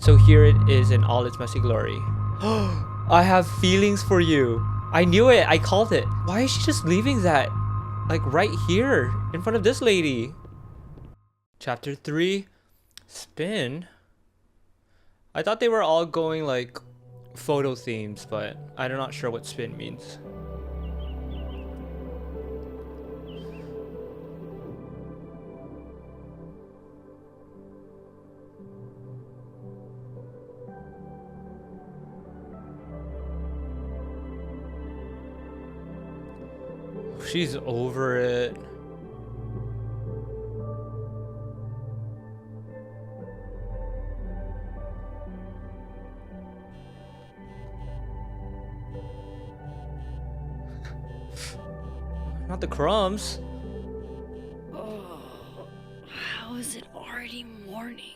So here it is in all its messy glory. I have feelings for you. I knew it. I called it. Why is she just leaving that like right here in front of this lady? Chapter 3. Spin? I thought they were all going like photo themes, but I'm not sure what spin means. She's over it. Not the crumbs. Oh, how is it already morning?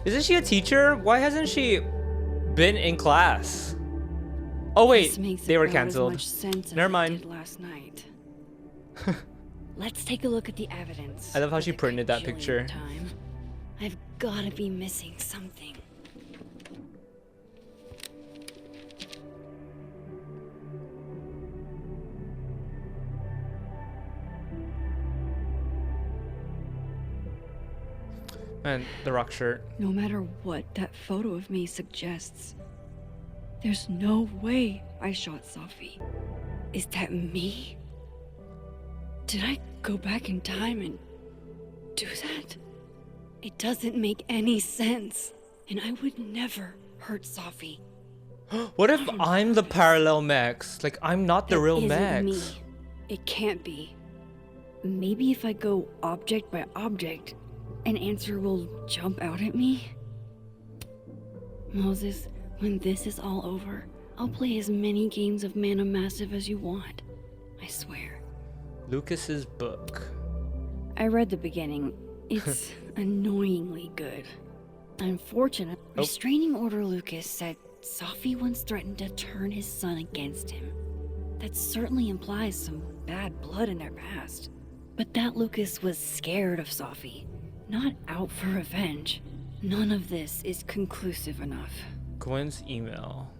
Isn't she a teacher? Why hasn't she been in class? Oh wait, they were canceled. Never mind. Last night. Let's take a look at the evidence. I love how she printed that picture. Time. I've gotta be missing something. And the rock shirt. No matter what that photo of me suggests, there's no way I shot Sophie. Is that me? Did I go back in time and do that? It doesn't make any sense, and I would never hurt Sophie. What if I'm the parallel Max? Like, I'm not the real Max. Me. It can't be. Maybe if I go object by object, an answer will jump out at me? Moses, when this is all over, I'll play as many games of Mana Massive as you want. I swear. Lucas's book. I read the beginning. It's annoyingly good. Unfortunate. Restraining Order Lucas said Sophie once threatened to turn his son against him. That certainly implies some bad blood in their past. But that Lucas was scared of Sophie, not out for revenge. None of this is conclusive enough. Gwen's email.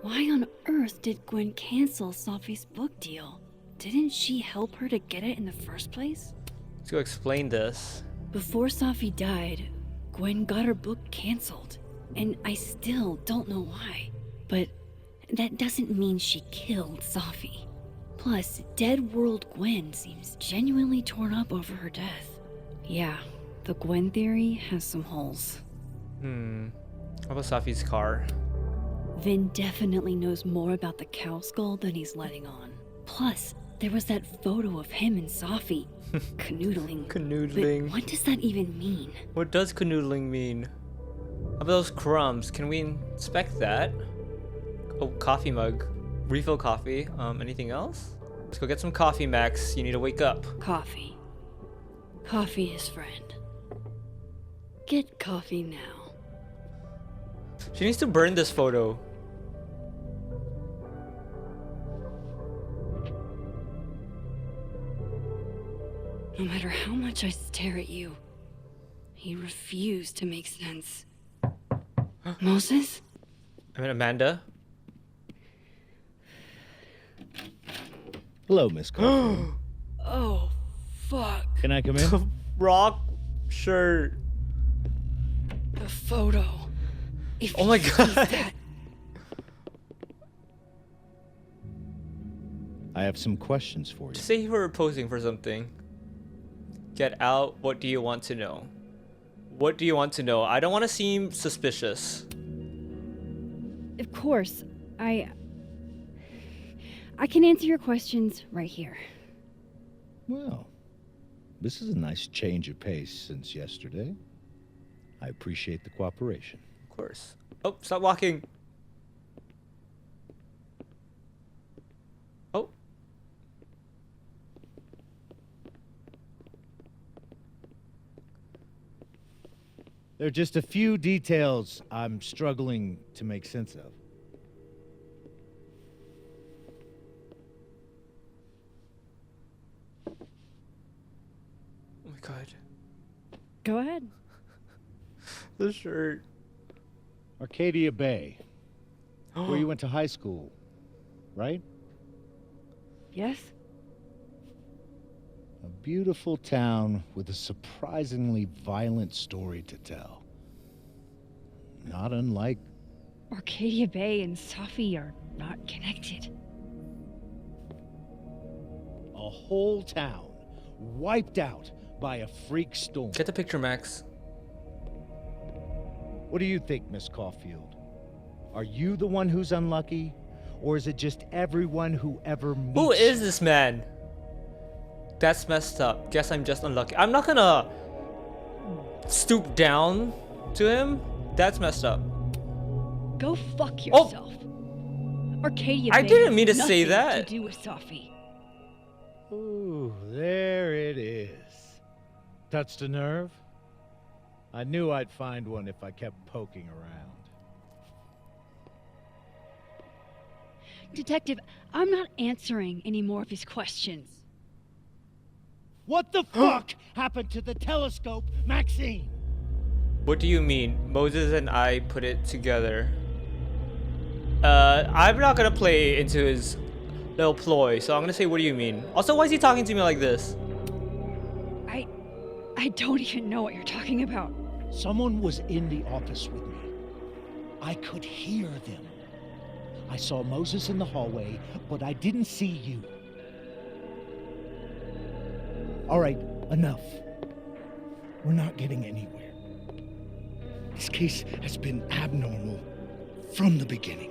Why on earth did Gwen cancel Sophie's book deal? Didn't she help her to get it in the first place? Let's go explain this. Before Sophie died, Gwen got her book canceled, and I still don't know why. But that doesn't mean she killed Sophie. Plus, Dead World Gwen seems genuinely torn up over her death. Yeah, the Gwen theory has some holes. How about Sophie's car? Vin definitely knows more about the cow skull than he's letting on. Plus, there was that photo of him and Sophie canoodling. Canoodling. But what does that even mean? What does canoodling mean? How about those crumbs? Can we inspect that? Oh, coffee mug. Refill coffee. Anything else? Let's go get some coffee, Max. You need to wake up. Coffee. Coffee is friend. Get coffee now. She needs to burn this photo. No matter how much I stare at you, you refuse to make sense. Moses? I mean, Amanda. Hello, Miss Coffee. Oh, fuck. Can I come in? Rock shirt. The photo. If Oh my you God. see that, I have some questions for you. Just say you were posing for something. Get out. What do you want to know? What do you want to know? I don't want to seem suspicious. of course, I can answer your questions right here. Well, this is a nice change of pace since yesterday. I appreciate the cooperation. Of course. Oh, stop walking. Oh. There are just a few details I'm struggling to make sense of. Oh my God. Go ahead. The shirt. Arcadia Bay, where you went to high school, right? Yes? A beautiful town with a surprisingly violent story to tell. Not unlike... Arcadia Bay and Safi are not connected. a whole town wiped out by a freak storm. Get the picture, Max. What do you think, Miss Caulfield? Are you the one who's unlucky? Or is it just everyone who ever meets Who is you? this man? That's messed up. Guess I'm just unlucky. I'm not gonna stoop down to him. That's messed up. Go fuck yourself. Arcadia I Bay didn't has mean to say nothing that. To do with Safi. Ooh, there it is. Touched a nerve? I knew I'd find one if I kept poking around. Detective, I'm not answering any more of his questions. What the fuck happened to the telescope, Maxine? What do you mean? Moses and I put it together. I'm not gonna play into his little ploy, so I'm gonna say, what do you mean? Also, why is he talking to me like this? I don't even know what you're talking about. Someone was in the office with me. I could hear them. I saw Moses in the hallway, but I didn't see you. All right, enough. We're not getting anywhere. This case has been abnormal from the beginning.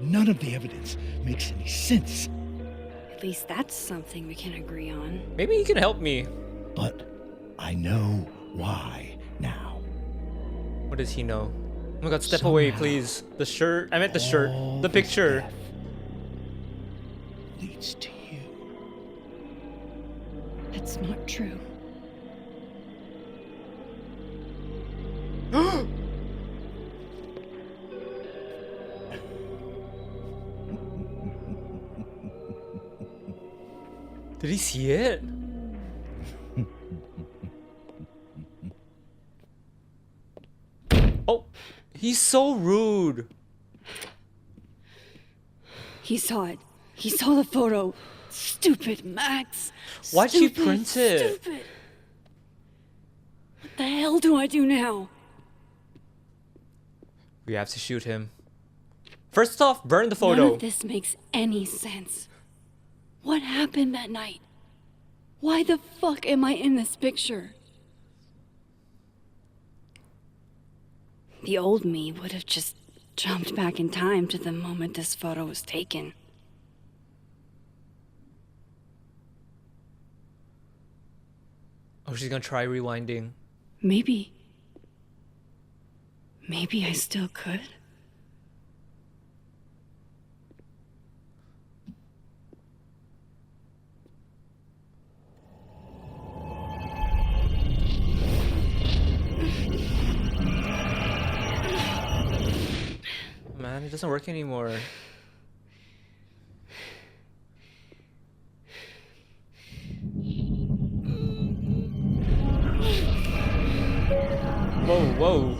None of the evidence makes any sense. At least that's something we can agree on. Maybe he can help me. But I know why now. What does he know? Oh my god, step away, Somehow, please. The shirt. I meant the shirt. all The this picture. death leads to you. That's not true. Did he see it? Oh, he's so rude. He saw it. He saw the photo. Stupid Max. Why'd she Stupid, print it? Stupid. What the hell do I do now? We have to shoot him. First off, burn the None photo. of this makes any sense. What happened that night? Why the fuck am I in this picture? The old me would have just jumped back in time to the moment this photo was taken. Oh, she's gonna try rewinding. Maybe I still could. Man, it doesn't work anymore. Whoa, whoa.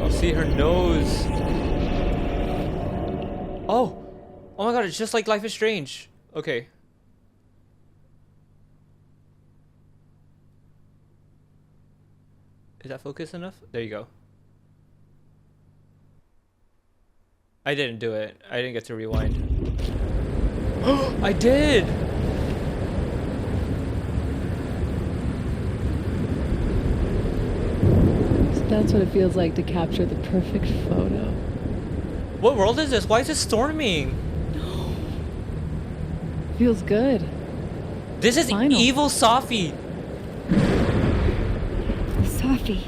I'll see her nose. Oh! Oh my god, it's just like Life is Strange. Okay. Is that focused enough? There you go. I didn't do it. I didn't get to rewind. I did! So that's what it feels like to capture the perfect photo. What world is this? Why is it storming? Feels good. This is Final. evil Safi. Safi.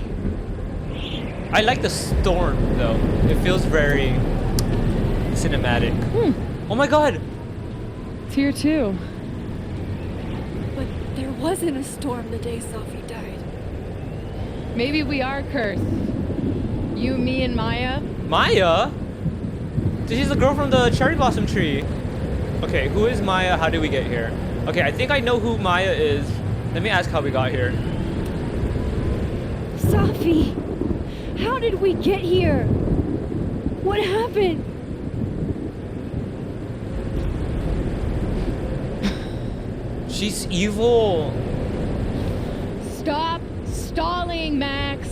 I like the storm though. It feels very cinematic. Oh my god! It's here too. But there wasn't a storm the day Safi died. Maybe we are cursed. You, me, and Maya. Maya? She's the girl from the cherry blossom tree. Okay, who is Maya? How did we get here? Okay, I think I know who Maya is. Let me ask how we got here. Safi! How did we get here? What happened? She's evil. Stop stalling, Max.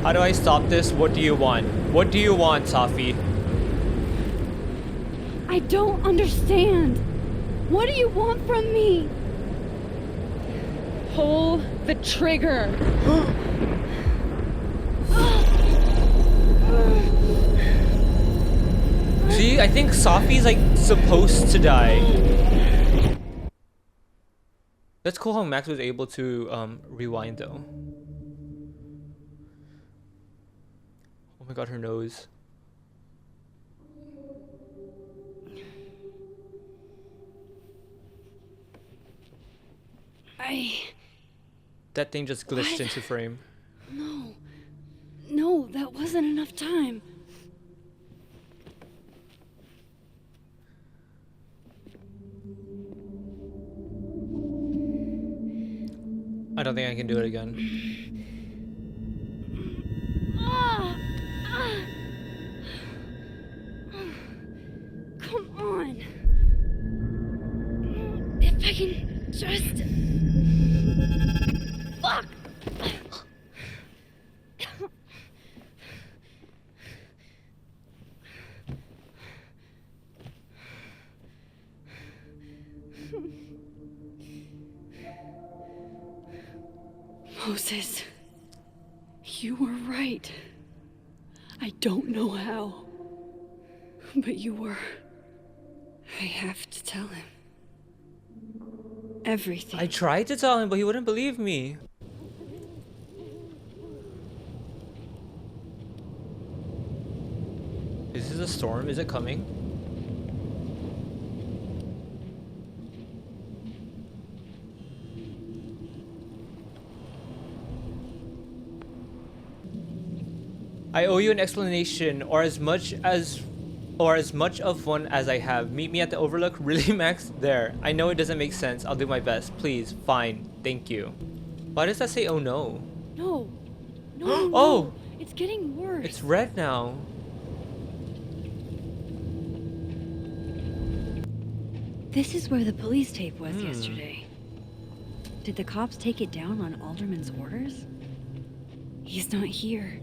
How do I stop this? What do you want? What do you want, Safi? I don't understand. What do you want from me? Pull the trigger. See, I think Safi's like supposed to die. That's cool how Max was able to rewind though. Oh my god, her nose. That thing just glitched What? into frame. No, that wasn't enough time. I don't think I can do it again. Come on. If I can just... Fuck! Moses, you were right. I don't know how, but you were. I have to tell him. Everything. I tried to tell him, but he wouldn't believe me. Is this a storm? Is it coming? I owe you an explanation, or as much of one as I have. Meet me at the Overlook. Really, Max? There. I know it doesn't make sense. I'll do my best. Please. Fine. Thank you. Why does that say oh no? No. Oh! It's getting worse. It's red now. This is where the police tape was yesterday. Did the cops take it down on Alderman's orders? He's not here.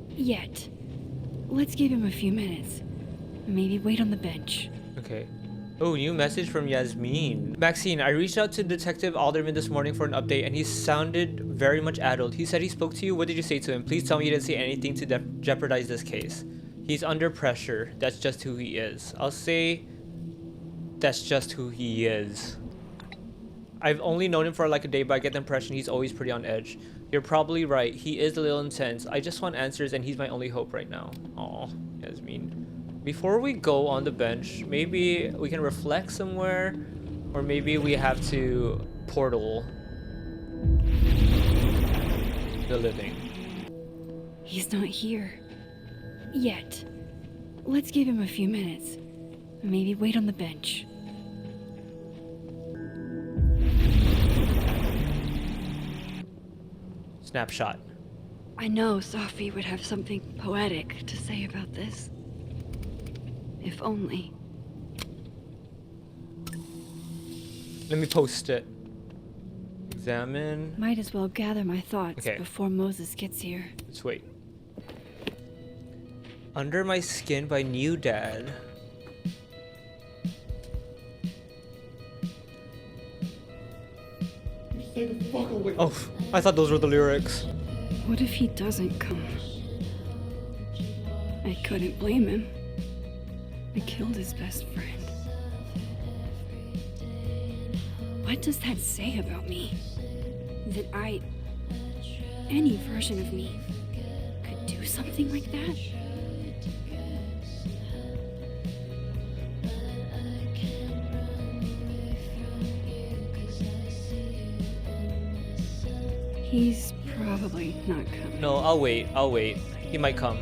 Yet. Let's give him a few minutes. Maybe wait on the bench. Okay. Oh, new message from Yasmin. Maxine, I reached out to Detective Alderman this morning for an update and he sounded very much addled. He said he spoke to you. What did you say to him? Please tell me you didn't say anything to jeopardize this case. He's under pressure. That's just who he is. I'll say that's just who he is. I've only known him for like a day, but I get the impression he's always pretty on edge. You're probably right. He is a little intense. I just want answers and he's my only hope right now. Aw, Yasmin. Before we go on the bench, maybe we can reflect somewhere, or maybe we have to portal the living. He's not here. Yet. Let's give him a few minutes. Maybe wait on the bench. Snapshot. I know Safi would have something poetic to say about this. If only. Let me post it. Examine. Might as well gather my thoughts Okay. before Moses gets here. Let's wait. Under My Skin by New Dad. Stay the fuck away. Oh, I thought those were the lyrics. What if he doesn't come? I couldn't blame him. I killed his best friend. What does that say about me? That any version of me, could do something like that? He's probably not coming. No, I'll wait. He might come.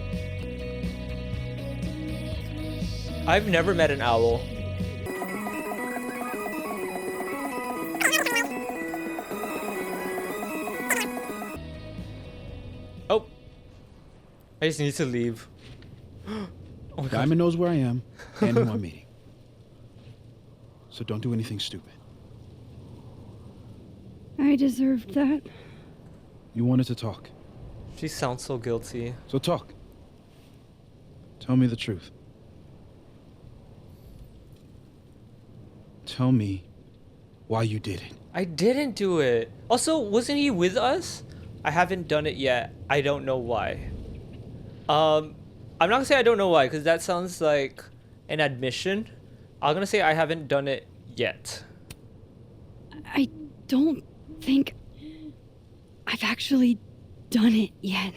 I've never met an owl. Oh. I just need to leave. Oh my God. Diamond knows where I am and who I'm meeting. So don't do anything stupid. I deserved that. You wanted to talk. She sounds so guilty. So talk. Tell me the truth. Tell me why you did it. I didn't do it. Also, wasn't he with us? I haven't done it yet. I don't know why. I'm not gonna say I don't know why, because that sounds like an admission. I'm gonna say I haven't done it yet. I don't think I've actually done it yet.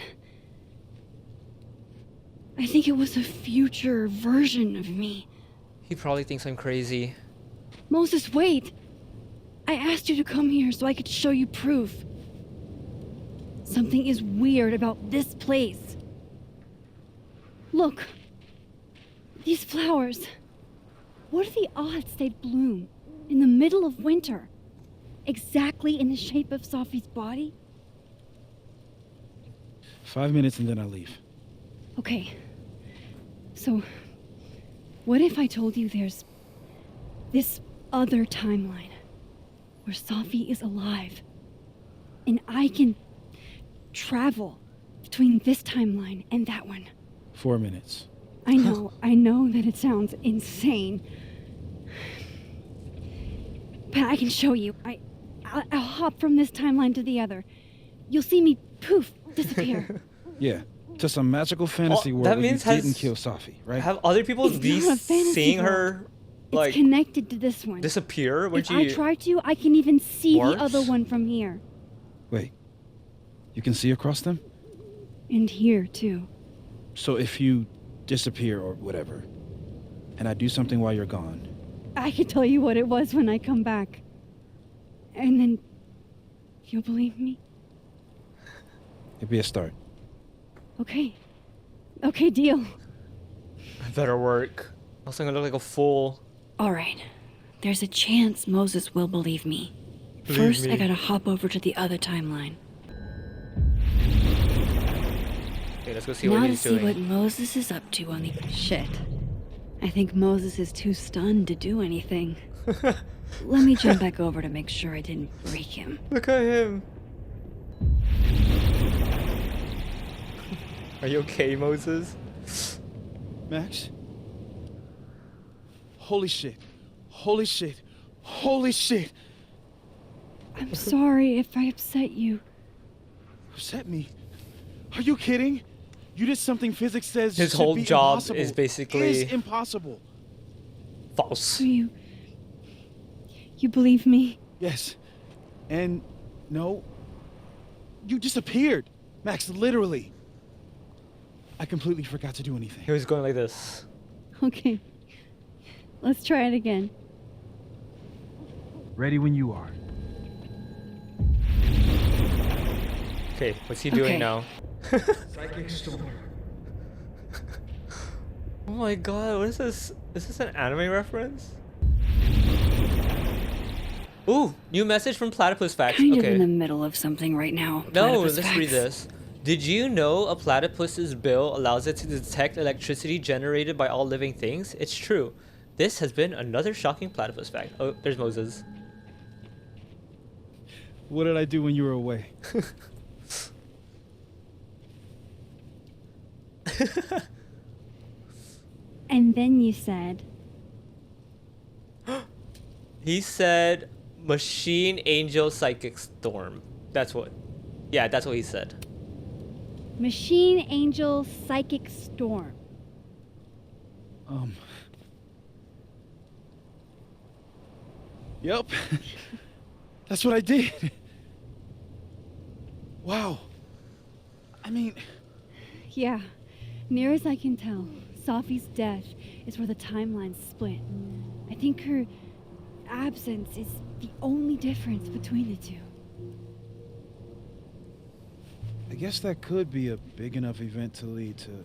I think it was a future version of me. He probably thinks I'm crazy. Moses, wait! I asked you to come here so I could show you proof. Something is weird about this place. Look. These flowers. What are the odds they'd bloom in the middle of winter? Exactly in the shape of Sophie's body? 5 minutes and then I'll leave. Okay. So, what if I told you there's this other timeline where Sophie is alive and I can travel between this timeline and that one? 4 minutes. I know that it sounds insane. But I can show you. I'll hop from this timeline to the other. You'll see me, poof, disappear. Yeah, to some magical fantasy world that where you means didn't kill Sophie, right? Have other people It's be not a fantasy seeing world. her like It's connected to this one. disappear when If she I try to, I can even see warps? the other one from here. Wait, you can see across them? And here, too. So if you disappear or whatever, and I do something while you're gone, I can tell you what it was when I come back. And then you'll believe me? it'd be a start. Okay. Okay, deal. better work. Else I'm gonna look like a fool. All right. There's a chance Moses will believe me. Believe First, me. I gotta hop over to the other timeline. Okay, let's go see Now what to he's see doing. what Moses is up to on the... Shit. I think Moses is too stunned to do anything. Let me jump back over to make sure I didn't break him. Look at him. Are you okay, Moses? Max? Holy shit. Holy shit. Holy shit. I'm sorry if I upset you. Upset me? Are you kidding? You did something physics says His should whole be job impossible. is basically- Is impossible. False. So you believe me? Yes. And no. You disappeared. Max, literally. I completely forgot to do anything. He was going like this. Okay. Let's try it again. Ready when you are. Okay, what's he doing Okay. now? Psychic storm. Oh my god, what is this? Is this an anime reference? Ooh, new message from Platypus Facts. Kind of Okay. in the middle of something right now. No, Platypus let's read facts. this. Did you know a platypus's bill allows it to detect electricity generated by all living things? It's true. This has been another shocking platypus fact. Oh, there's Moses. What did I do when you were away? And then you said, He said machine angel psychic storm. That's what. Yeah, that's what he said. Machine Angel Psychic Storm. Yep. That's what I did. Wow. I mean, Yeah, near as I can tell, Sophie's death is where the timelines split. I think her absence is the only difference between the two. I guess that could be a big enough event to lead to...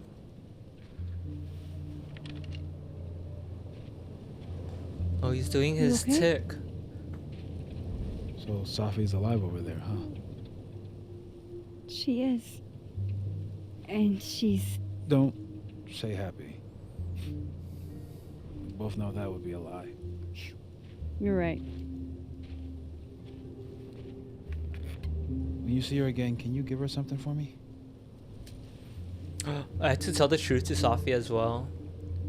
Oh, he's doing his okay? tick. So Safi's alive over there, huh? She is. And she's... Don't say happy. We both know that would be a lie. You're right. When you see her again, can you give her something for me? I had to tell the truth to Safi as well.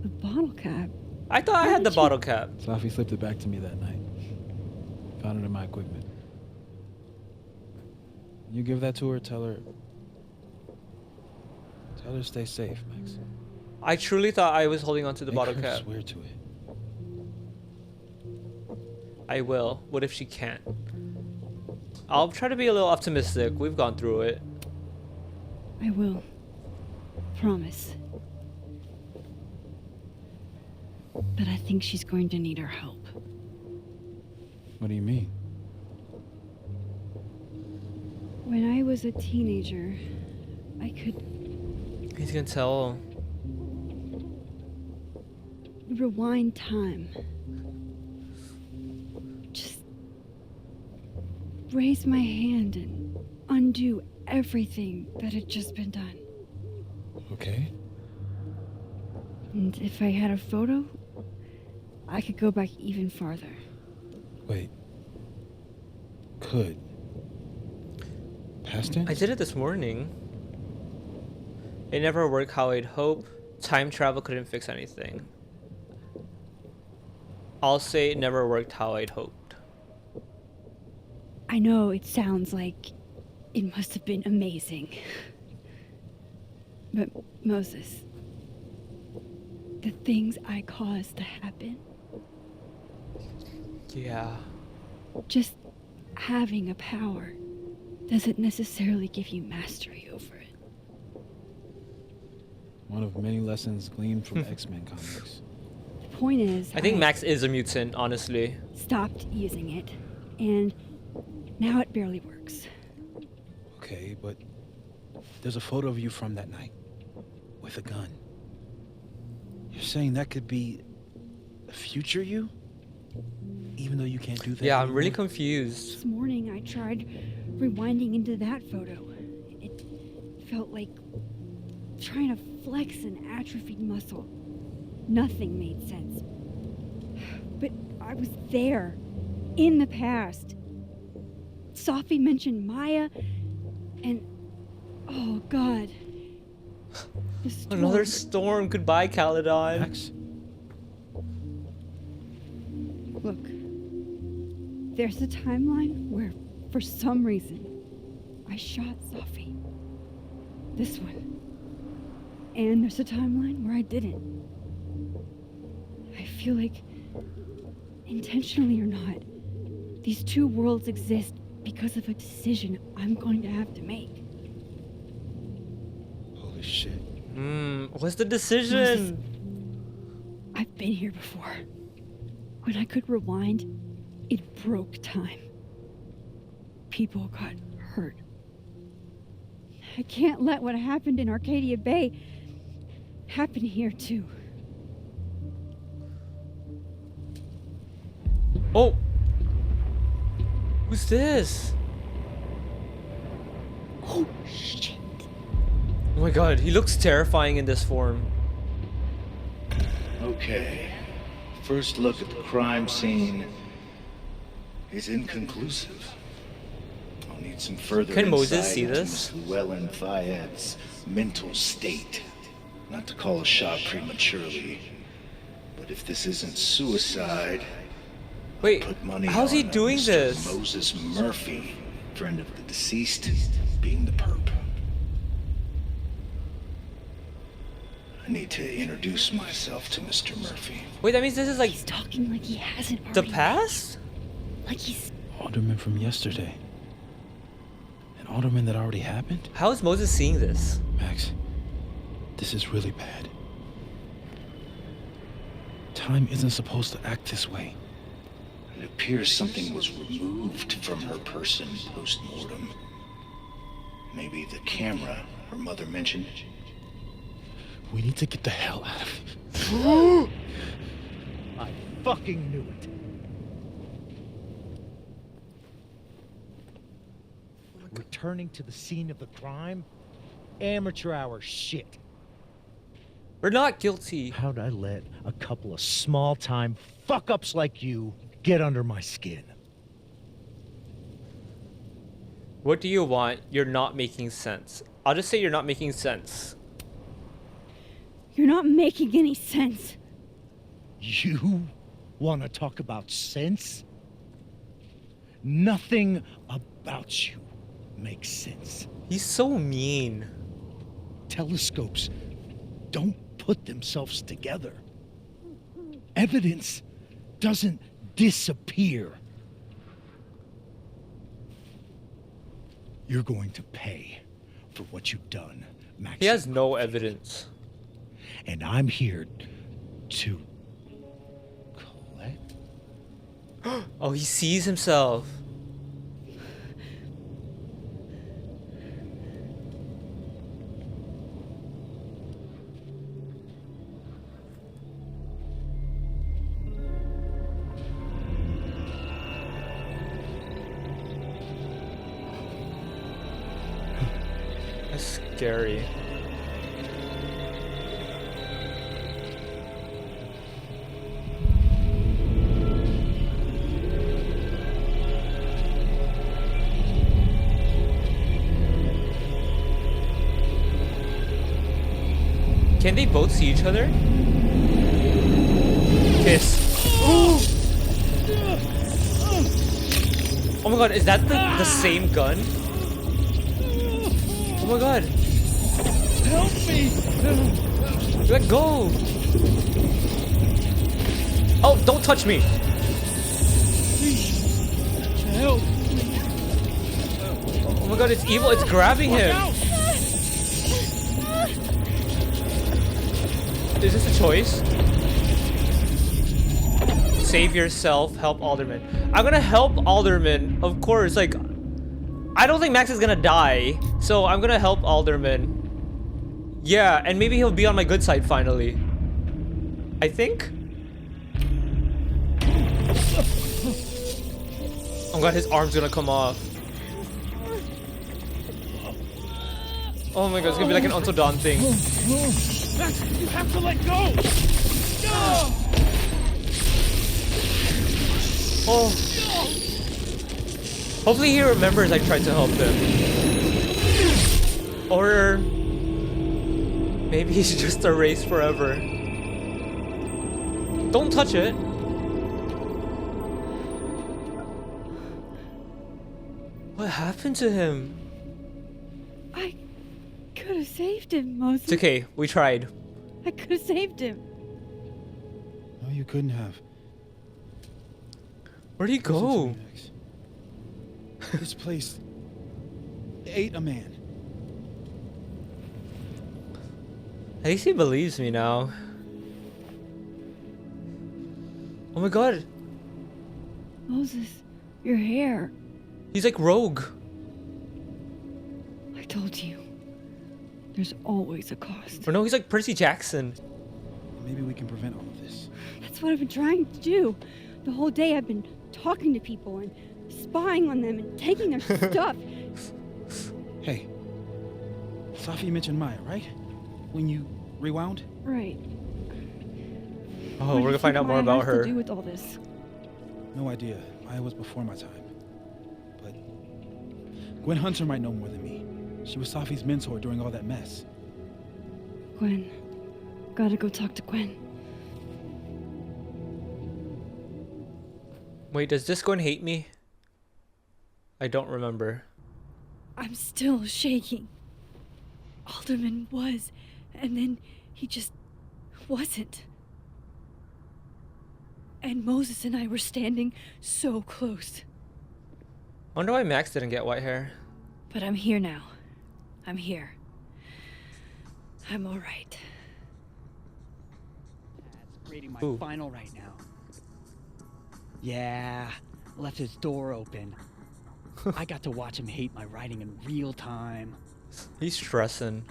The bottle cap. I thought I How had the did you- bottle cap. Safi slipped it back to me that night. Found it in my equipment. You give that to her, tell her to stay safe, Max. I truly thought I was holding on to the Make bottle her cap. swear to it. I will. What if she can't? I'll try to be a little optimistic. We've gone through it. I will. Promise. But I think she's going to need our help. What do you mean? When I was a teenager, I could He's gonna tell. rewind time. Just raise my hand and undo everything that had just been done. Okay. And if I had a photo, I could go back even farther. Wait. Could. Past tense? I did it this morning. It never worked how I'd hoped. Time travel couldn't fix anything. I'll say it never worked how I'd hoped. I know it sounds like it must have been amazing. But Moses, the things I caused to happen, Yeah. just having a power doesn't necessarily give you mastery over it. One of many lessons gleaned from X-Men comics. The point is, I think Max is a mutant, honestly. stopped using it, and now it barely works. Okay, but there's a photo of you from that night with a gun. You're saying that could be a future you? Even though you can't do that Yeah, I'm really anymore? confused. This morning I tried rewinding into that photo. It felt like trying to flex an atrophied muscle. Nothing made sense. But I was there, in the past. Safi mentioned Maya, and oh god. The storm. Another storm. Goodbye, Caledon. Max? Look, there's a timeline where, for some reason, I shot Safi. This one. And there's a timeline where I didn't. I feel like, intentionally or not, these two worlds exist because of a decision I'm going to have to make. Holy shit. What's the decision? I've been here before. When I could rewind, it broke time. People got hurt. I can't let what happened in Arcadia Bay happen here too. Oh! Who's this? Oh shit. Oh my god, he looks terrifying in this form. Okay. First look at the crime scene is inconclusive. I'll need some further Can Moses insight see into this? Miss Llewellyn Fayette's mental state. Not to call a shot prematurely, but if this isn't suicide, Wait, put money how's he on doing Mr. this? Moses Murphy, friend of the deceased, being the perp. I need to introduce myself to Mr. Murphy. Wait, that means this is like He's talking like he hasn't the already. past? Like he's Alderman from yesterday. An alderman that already happened? How is Moses seeing this? Max, this is really bad. Time isn't supposed to act this way. It appears something was removed from her person post-mortem. Maybe the camera her mother mentioned. We need to get the hell out of here. fucking knew it. Returning to the scene of the crime? Amateur hour shit. We're not guilty. How'd I let a couple of small-time fuck-ups like you get under my skin? What do you want? You're not making sense. I'll just say you're not making sense. You're not making any sense. You want to talk about sense? Nothing about you makes sense. He's so mean. Telescopes don't put themselves together. Evidence doesn't disappear. You're going to pay for what you've done, Max. He has no evidence. And I'm here to collect. Oh, he sees himself. That's scary. Can they both see each other? Kiss. Oh my god, is that the same gun? Oh my god. Help me! Let go. Oh, don't touch me. Help! Oh my god, it's evil. It's grabbing him. Is this a choice? Save yourself, help Alderman. I'm gonna help Alderman, of course. Like, I don't think Max is gonna die, so I'm gonna help Alderman. Yeah, and maybe he'll be on my good side finally. I think. Oh god, his arm's gonna come off. Oh my god, it's gonna be like an Until Dawn thing. Max, you have to let go! No! Oh. Hopefully he remembers I tried to help him. Or maybe he's just erased forever. Don't touch it. What happened to him? I could have saved him, Moses. It's okay, we tried. I could have saved him. No, you couldn't have. Where'd he Listen to go? me, Max. This place ate a man. At least he believes me now. Oh my god. Moses, your hair. He's like Rogue. I told you. There's always a cost. Or no, he's like Percy Jackson. Maybe we can prevent all of this. That's what I've been trying to do. The whole day I've been talking to people and spying on them and taking their stuff. Hey, Safi mentioned Maya, right? When you rewound? Right. Oh, we're gonna find out more about What her. to do with all this? No idea. Maya was before my time. But Gwen Hunter might know more than me. She was Safi's mentor during all that mess. Gwen. Gotta go talk to Gwen. Wait, does this Gwen hate me? I don't remember. I'm still shaking. Alderman was, and then he just wasn't. And Moses and I were standing so close. Wonder why Max didn't get white hair. But I'm here now. I'm here. I'm all right. Dad's grading my Ooh. final right now. Yeah, left his door open. I got to watch him hate my writing in real time. He's stressing.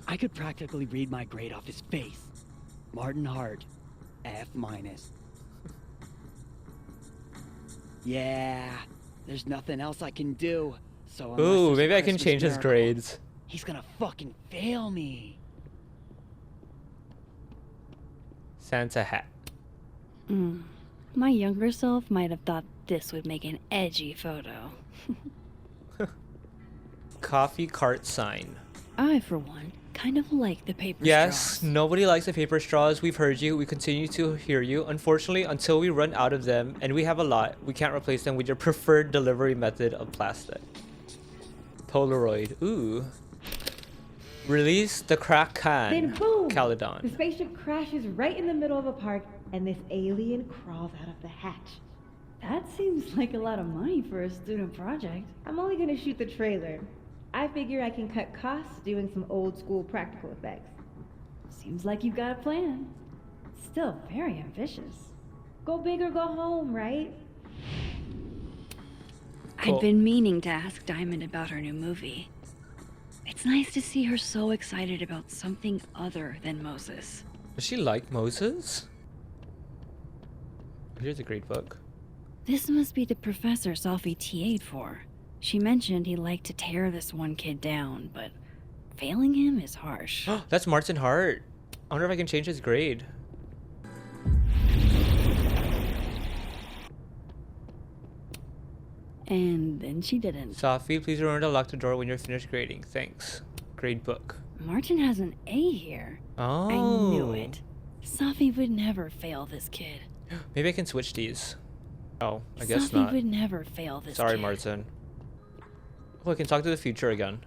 I could practically read my grade off his face. Martin Hart, F-. Yeah, there's nothing else I can do. So unless Ooh, there's a maybe I can Christmas change his miracle, grades. He's gonna fucking fail me. Santa hat. My younger self might have thought this would make an edgy photo. Coffee cart sign. I, for one, kind of like the paper Yes, straws. nobody likes the paper straws. We've heard you. We continue to hear you. Unfortunately, until we run out of them, and we have a lot, we can't replace them with your preferred delivery method of plastic. Polaroid. Ooh. Release the crack can. Then boom! The Caledon. spaceship crashes right in the middle of a park, and this alien crawls out of the hatch. That seems like a lot of money for a student project. I'm only gonna shoot the trailer. I figure I can cut costs doing some old school practical effects. Seems like you've got a plan. Still very ambitious. Go big or go home, right? Cool. I'd been meaning to ask Diamond about her new movie. It's nice to see her so excited about something other than Moses. Does she like Moses? Here's a great book. This must be the professor Sophie TA'd for. She mentioned he liked to tear this one kid down, but failing him is harsh. That's Martin Hart. I wonder if I can change his grade. And then she didn't. Sophie, please remember to lock the door when you're finished grading. Thanks. Grade book. Martin has an A here. Oh. I knew it. Sophie would never fail this kid. Maybe I can switch these. Oh, I guess Sophie not. would never fail this Sorry, kid. Martin. Oh, I can talk to the future again.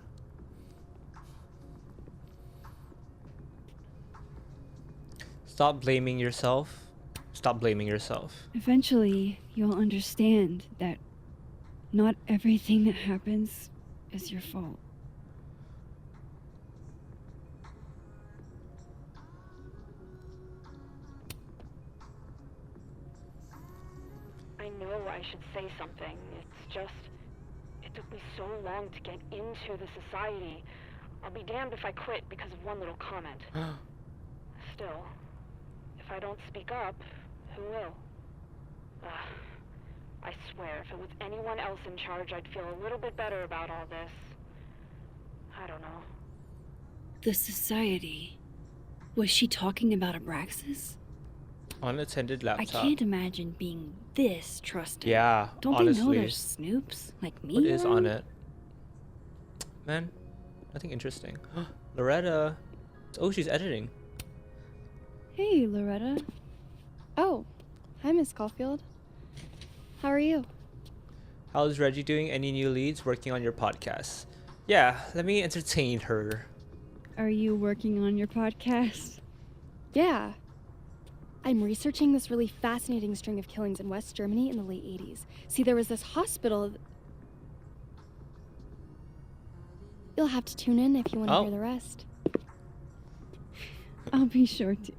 Stop blaming yourself. Stop blaming yourself. Eventually, you'll understand that not everything that happens is your fault. I know I should say something. It's just, it took me so long to get into the society. I'll be damned if I quit because of one little comment. Still, if I don't speak up, who will? I swear, if it was anyone else in charge, I'd feel a little bit better about all this. I don't know. The society. Was she talking about Abraxas? Unattended I laptop. can't imagine being this trusted. Yeah, Don't honestly. they know there's snoops like me? What is on around? it? Man, nothing interesting. Loretta. Oh, she's editing. Hey, Loretta. Oh, hi, Miss Caulfield. How are you? How's Reggie doing? Any new leads working on your podcast? Yeah, let me entertain her. Are you working on your podcast? Yeah. I'm researching this really fascinating string of killings in West Germany in the late 80s. See, there was this hospital. You'll have to tune in if you want to Oh. hear the rest. I'll be sure to.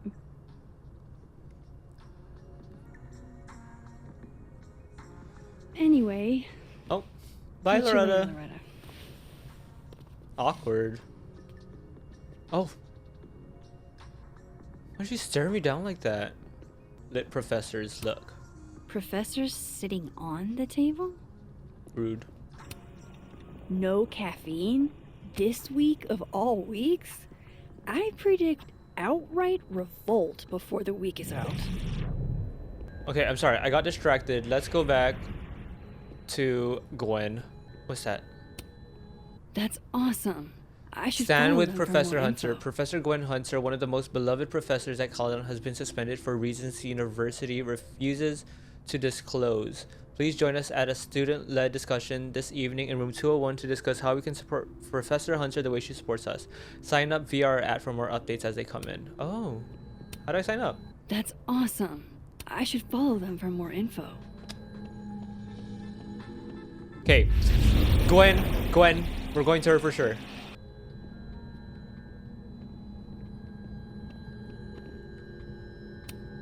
Anyway. Oh, bye, catch you later, Loretta. Loretta. Awkward. Oh. Why'd she stare me down like that? Lit professors, look. Professor's sitting on the table? Rude. No caffeine? This week of all weeks? I predict outright revolt before the week is out. Okay, I'm sorry. I got distracted. Let's go back to Gwen. What's that? That's awesome. I should Stand follow with them for Professor more Hunter. info. Professor Gwen Hunter, one of the most beloved professors at Caledon, has been suspended for reasons the university refuses to disclose. Please join us at a student-led discussion this evening in room 201 to discuss how we can support Professor Hunter the way she supports us. Sign up via our ad for more updates as they come in. Oh, how do I sign up? That's awesome. I should follow them for more info. Okay, Gwen, we're going to her for sure.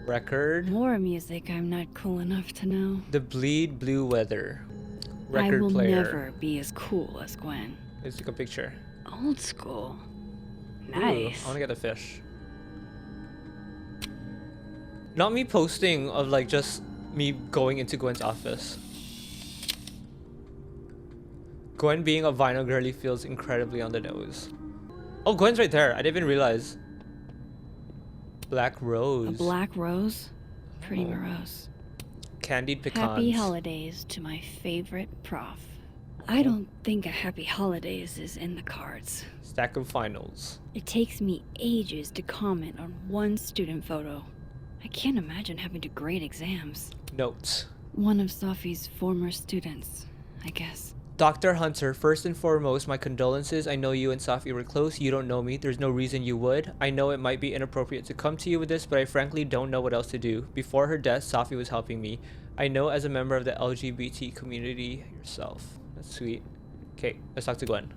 Record. More music I'm not cool enough to know. The Bleed Blue Weather. Record I will player. never be as cool as Gwen. Let's take a picture. Old school. Ooh, Nice. I want to get a fish. Not me posting of like just me going into Gwen's office. Gwen being a vinyl girly feels incredibly on the nose. Oh, Gwen's right there. I didn't even realize. Black rose. A black rose? Pretty morose. Candied pecans. Happy holidays to my favorite prof. I don't think a happy holidays is in the cards. Stack of finals. It takes me ages to comment on one student photo. I can't imagine having to grade exams. Notes. One of Sophie's former students, I guess. Dr. Hunter, first and foremost, my condolences. I know you and Sophie were close. You don't know me. There's no reason you would. I know it might be inappropriate to come to you with this, but I frankly don't know what else to do. Before her death, Sophie was helping me. I know as a member of the LGBT community yourself. That's sweet. Okay, let's talk to Gwen.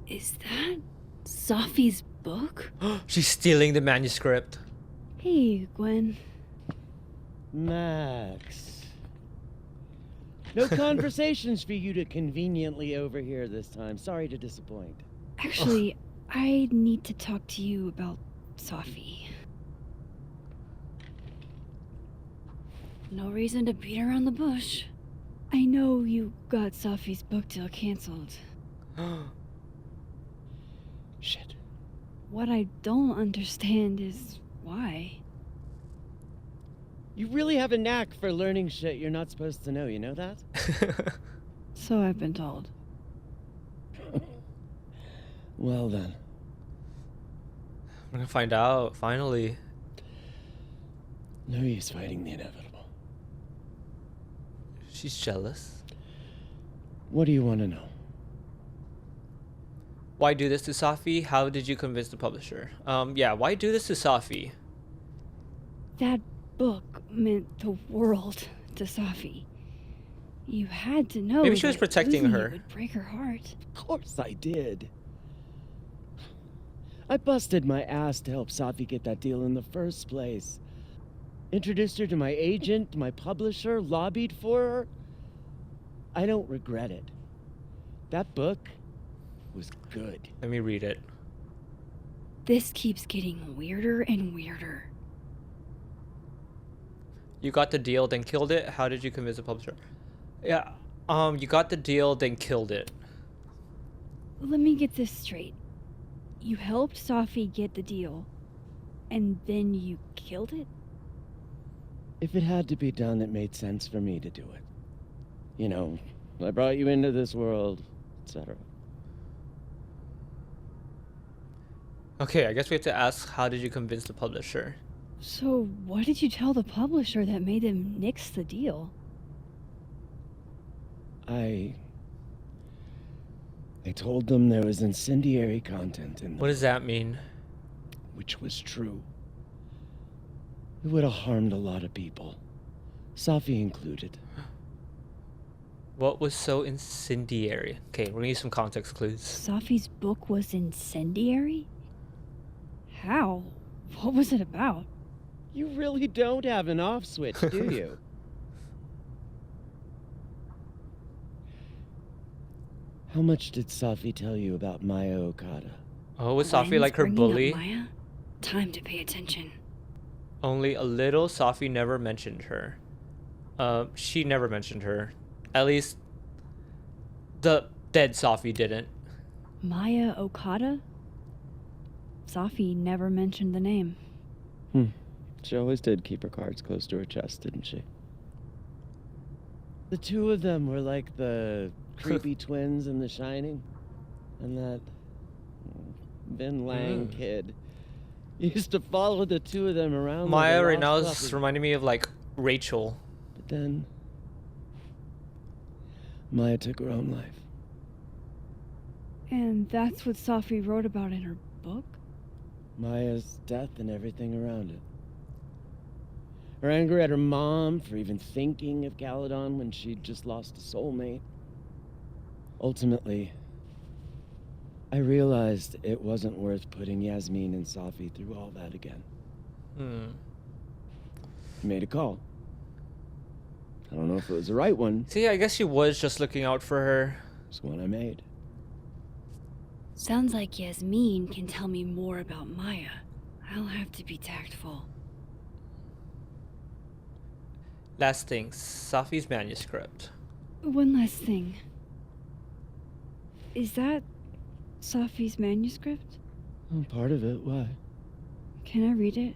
Is that Sophie's book? She's stealing the manuscript. Hey, Gwen. Max. No conversations for you to conveniently overhear this time. Sorry to disappoint. Actually, I need to talk to you about Sophie. No reason to beat around the bush. I know you got Sophie's book deal canceled. Shit. What I don't understand is why. You really have a knack for learning shit you're not supposed to know, you know that? So I've been told. Well then. We're gonna find out, finally. No use fighting the inevitable. She's jealous. What do you want to know? Why do this to Sophie? How did you convince the publisher? Yeah, why do this to Sophie? That book meant the world to Sophie. You had to know. Maybe she was that protecting losing her. it would break her heart. Of course I did. I busted my ass to help Sophie get that deal in the first place. Introduced her to my agent, my publisher, lobbied for her. I don't regret it. That book was good. Let me read it. This keeps getting weirder and weirder. You got the deal, then killed it. How did you convince the publisher? Yeah, you got the deal, then killed it. Let me get this straight. You helped Sophie get the deal, and then you killed it? If it had to be done, it made sense for me to do it. You know, I brought you into this world, etc. Okay, I guess we have to ask, how did you convince the publisher? So what did you tell the publisher that made them nix the deal? I told them there was incendiary content in the What does that mean? which was true. It would have harmed a lot of people, Sophie included. What was so incendiary? Okay, we're gonna use some context clues. Sophie's book was incendiary? How? What was it about? You really don't have an off switch, do you? How much did Sophie tell you about Maya Okada? Oh, was Sophie Gwen's like her bringing up bully? Maya? Time to pay attention. Only a little. Sophie never mentioned her. She never mentioned her. At least the dead Sophie didn't. Maya Okada? Sophie never mentioned the name. She always did keep her cards close to her chest, didn't she? The two of them were like the creepy twins in The Shining. And that Vin Lang kid used to follow the two of them around. Maya like right now lost is puppy. reminding me of like Rachel. But then Maya took her own life. And that's what Sophie wrote about in her book? Maya's death and everything around it. Her anger at her mom for even thinking of Caledon when she'd just lost a soulmate. Ultimately, I realized it wasn't worth putting Yasmin and Sophie through all that again. I made a call. I don't know if it was the right one. See, I guess she was just looking out for her. It's one I made. Sounds like Yasmin can tell me more about Maya. I'll have to be tactful. Last thing, Safi's manuscript. One last thing. Is that Safi's manuscript? Part of it. Why? Can I read it?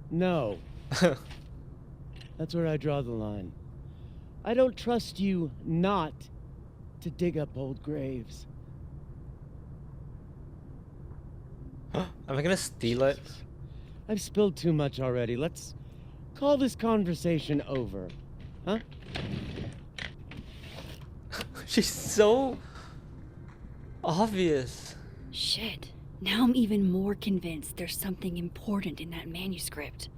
No. That's where I draw the line. I don't trust you not to dig up old graves. Am I gonna steal it? I've spilled too much already. Let's call this conversation over. Huh? She's so obvious. Shit. Now I'm even more convinced there's something important in that manuscript.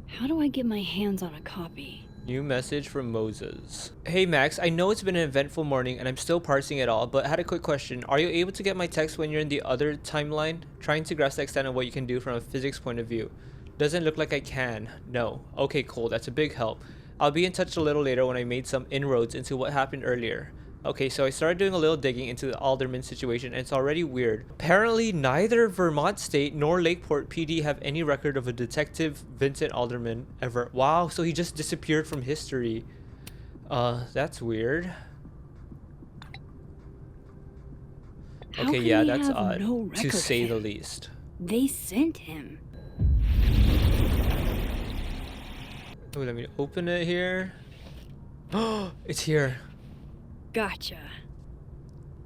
How do I get my hands on a copy? New message from Moses. Hey Max, I know it's been an eventful morning and I'm still parsing it all, but I had a quick question. Are you able to get my text when you're in the other timeline? Trying to grasp the extent of what you can do from a physics point of view. Doesn't look like I can. No. Okay, cool. That's a big help. I'll be in touch a little later when I made some inroads into what happened earlier. Okay, so I started doing a little digging into the Alderman situation and it's already weird. Apparently, neither Vermont State nor Lakeport PD have any record of a detective Vincent Alderman ever. Wow, so he just disappeared from history. That's weird. How Okay, can yeah, he that's have odd, no to record say of the him? least. They sent him. Oh, let me open it here. Oh, it's here. Gotcha.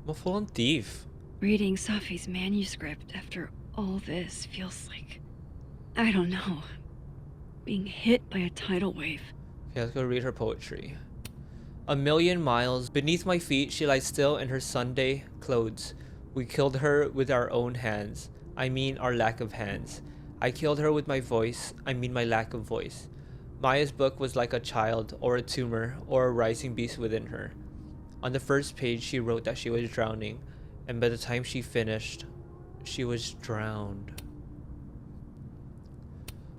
I'm a full-on thief. Reading Safi's manuscript after all this feels like, I don't know, being hit by a tidal wave. Okay, let's go read her poetry. A million miles beneath my feet, she lies still in her Sunday clothes. We killed her with our own hands. I mean our lack of hands. I killed her with my voice. I mean my lack of voice. Maya's book was like a child, or a tumor, or a rising beast within her. On the first page, she wrote that she was drowning, and by the time she finished, she was drowned.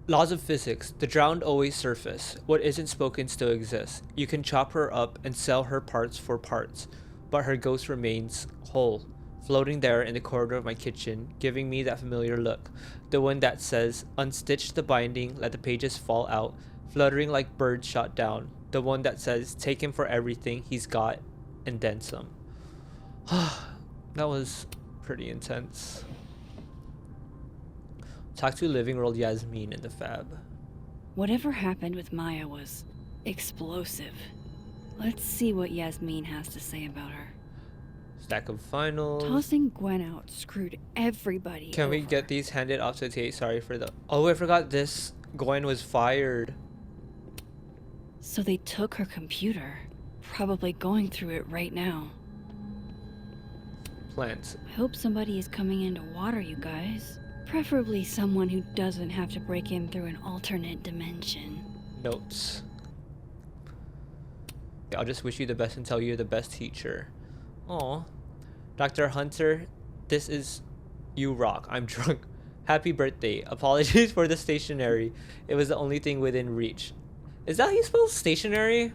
Laws of physics. The drowned always surface. What isn't spoken still exists. You can chop her up and sell her parts for parts, but her ghost remains whole, floating there in the corridor of my kitchen, giving me that familiar look. The one that says, unstitch the binding, let the pages fall out, fluttering like birds shot down. The one that says, take him for everything he's got, and then some. That was pretty intense. Talk to Living World Yasmin in the Fab. Whatever happened with Maya was explosive. Let's see what Yasmin has to say about her. Stack of finals. Tossing Gwen out screwed everybody Can we over. get these handed off to Tate? Sorry for the... Oh, I forgot this. Gwen was fired. So they took her computer. Probably going through it right now. Plants. I hope somebody is coming in to water you guys. Preferably someone who doesn't have to break in through an alternate dimension. Notes. I'll just wish you the best and tell you you're the best teacher. Aw. Dr. Hunter, this is... You rock. I'm drunk. Happy birthday. Apologies for the stationery. It was the only thing within reach. Is that how you spell stationery?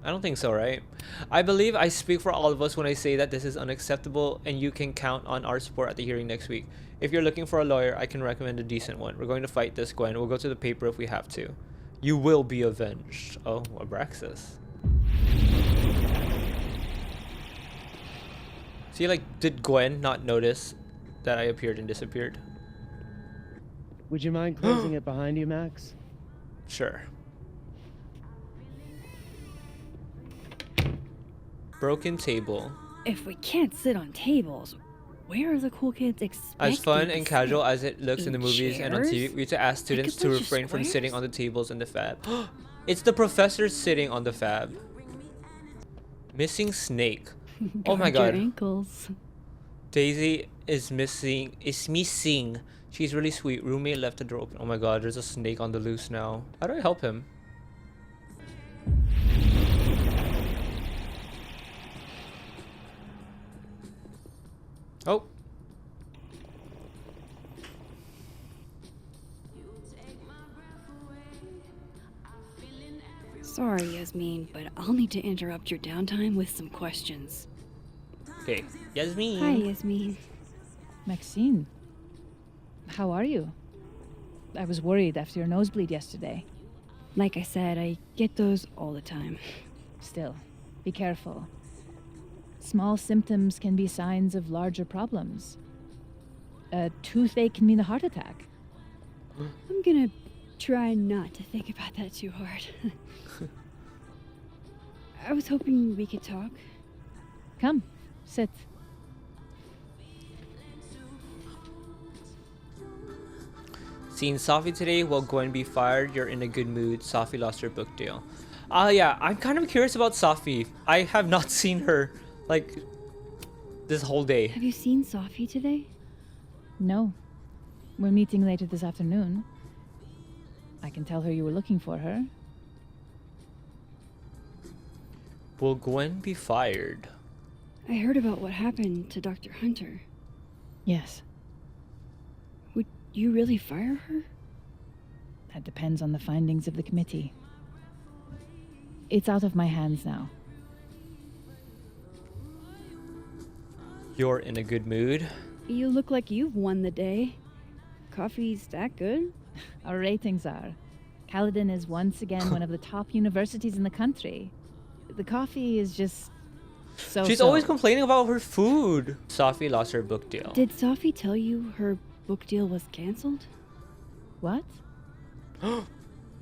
I don't think so, right? I believe I speak for all of us when I say that this is unacceptable and you can count on our support at the hearing next week. If you're looking for a lawyer, I can recommend a decent one. We're going to fight this, Gwen. We'll go to the paper if we have to. You will be avenged. Oh, Abraxas. See, like, did Gwen not notice that I appeared and disappeared? Would you mind closing it behind you, Max? Sure. Broken table. If we can't sit on tables, where are the cool kids expecting As fun to and casual sit? as it looks in the movies and on TV, chairs? we need to ask students to bunch of refrain from sitting squares? on the tables in the Fab. It's the professor sitting on the Fab. Missing snake. Oh my Guard god. your ankles. Daisy is missing. She's really sweet. Roommate left the door open. Oh my god, there's a snake on the loose now. How do I help him? Oh. Sorry, Yasmin, but I'll need to interrupt your downtime with some questions. Okay. Yasmin. Hi, Yasmin. Maxine, how are you? I was worried after your nosebleed yesterday. Like I said, I get those all the time. Still, be careful. Small symptoms can be signs of larger problems. A toothache can mean a heart attack. I'm gonna try not to think about that too hard. I was hoping we could talk. Come, sit. Seen Sophie today? Will Gwen be fired? You're in a good mood. Sophie lost her book deal. Yeah, I'm kind of curious about Sophie. I have not seen her, like, this whole day. Have you seen Sophie today? No. We're meeting later this afternoon. I can tell her you were looking for her. Will Gwen be fired? I heard about what happened to Dr. Hunter. Yes. Would you really fire her? That depends on the findings of the committee. It's out of my hands now. You're in a good mood. You look like you've won the day. Coffee's that good? Our ratings are. Caledon is once again one of the top universities in the country. The coffee is just so. She's always complaining about her food. Sophie lost her book deal. Did Sophie tell you her book deal was canceled? What?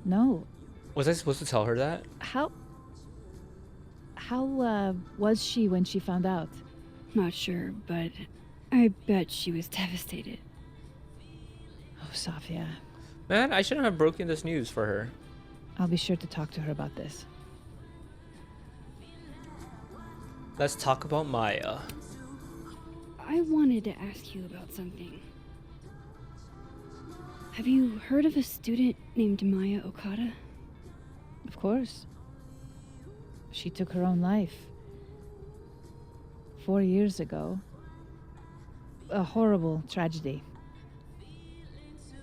No. Was I supposed to tell her that? How was she when she found out? Not sure, but I bet she was devastated. Oh, Sophia. Man, I shouldn't have broken this news for her. I'll be sure to talk to her about this. Let's talk about Maya. I wanted to ask you about something. Have you heard of a student named Maya Okada? Of course. She took her own life. 4 years ago. A horrible tragedy.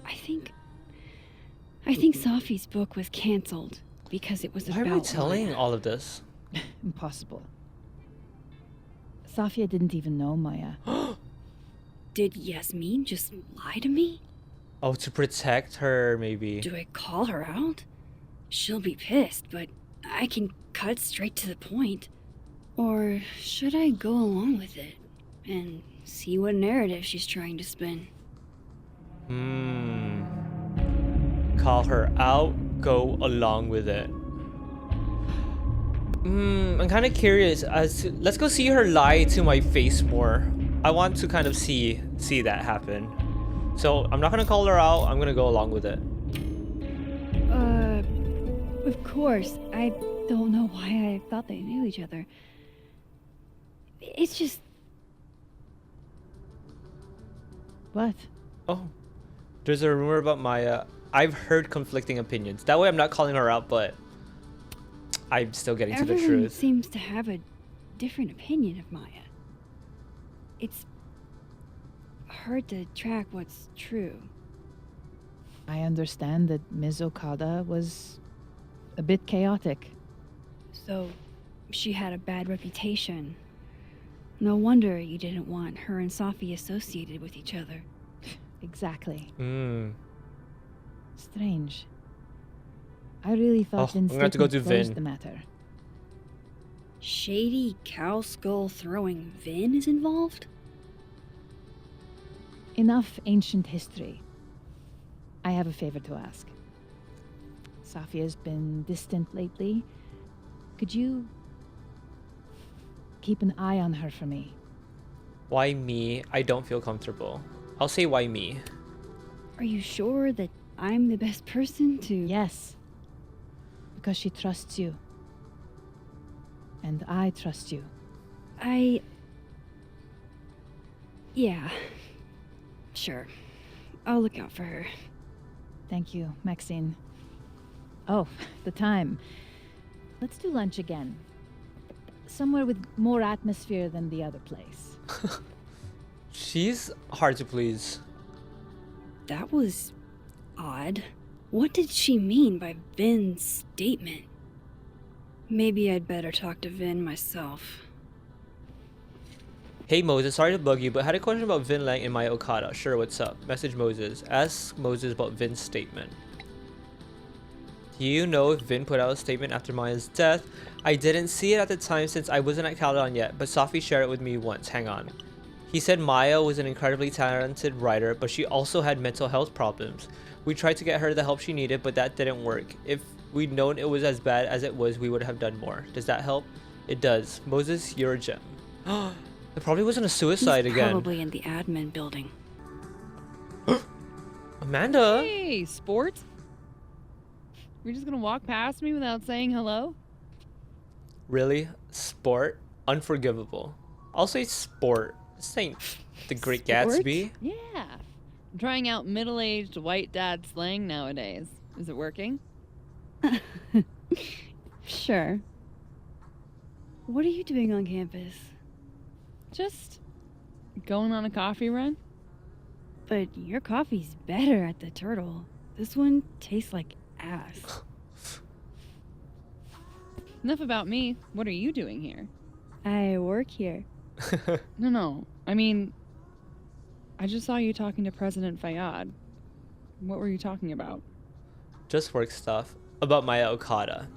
I think Sophie's book was canceled because it was Why about are we telling Maya. all of this? Impossible. Sophia didn't even know Maya. Did Yasmin just lie to me? Oh, to protect her, maybe. Do I call her out? She'll be pissed, but I can cut straight to the point. Or should I go along with it and see what narrative she's trying to spin? Call her out, go along with it. I'm kind of curious as to, let's go see her lie to my face more. I want to kind of see that happen. So I'm not gonna call her out, I'm gonna go along with it. Of course. I don't know why I thought they knew each other. It's just... What? Oh, there's a rumor about Maya. I've heard conflicting opinions. That way I'm not calling her out, but I'm still getting to the Everyone truth. seems to have a different opinion of Maya. It's hard to track what's true. I understand that Ms. Okada was a bit chaotic. So, she had a bad reputation. No wonder you didn't want her and Sophie associated with each other. Exactly. Strange. I really thought Vin's I'm gonna have to go to statement closed Vin. the matter. Shady cow skull throwing Vin is involved? Enough ancient history. I have a favor to ask. Sophia's been distant lately. Could you keep an eye on her for me? Why me? I don't feel comfortable. I'll say why me. Are you sure that I'm the best person to... Yes. Because she trusts you. And I trust you. Yeah. Sure. I'll look out for her. Thank you, Maxine. Oh, the time. Let's do lunch again. Somewhere with more atmosphere than the other place. She's hard to please. That was odd. What did she mean by Vin's statement? Maybe I'd better talk to Vin myself. Hey Moses, sorry to bug you, but had a question about Vin Lang and Maya Okada. Sure, what's up? Message Moses. Ask Moses about Vin's statement. Do you know if Vin put out a statement after Maya's death? I didn't see it at the time since I wasn't at Caledon yet, but Safi shared it with me once. Hang on. He said Maya was an incredibly talented writer, but she also had mental health problems. We tried to get her the help she needed, but that didn't work. If we'd known it was as bad as it was, we would have done more. Does that help? It does. Moses, you're a gem. It probably wasn't a suicide He's again. Probably in the admin building. Amanda! Hey, sport. You're just gonna walk past me without saying hello? Really? Sport? Unforgivable. I'll say sport. This ain't the Great Sport? Gatsby. Yeah. I'm trying out middle-aged white dad slang nowadays. Is it working? Sure. What are you doing on campus? Just going on a coffee run? But your coffee's better at the Turtle. This one tastes like ass. Enough about me. What are you doing here? I work here. No. I mean, I just saw you talking to President Fayyad. What were you talking about? Just work stuff. About Maya Okada.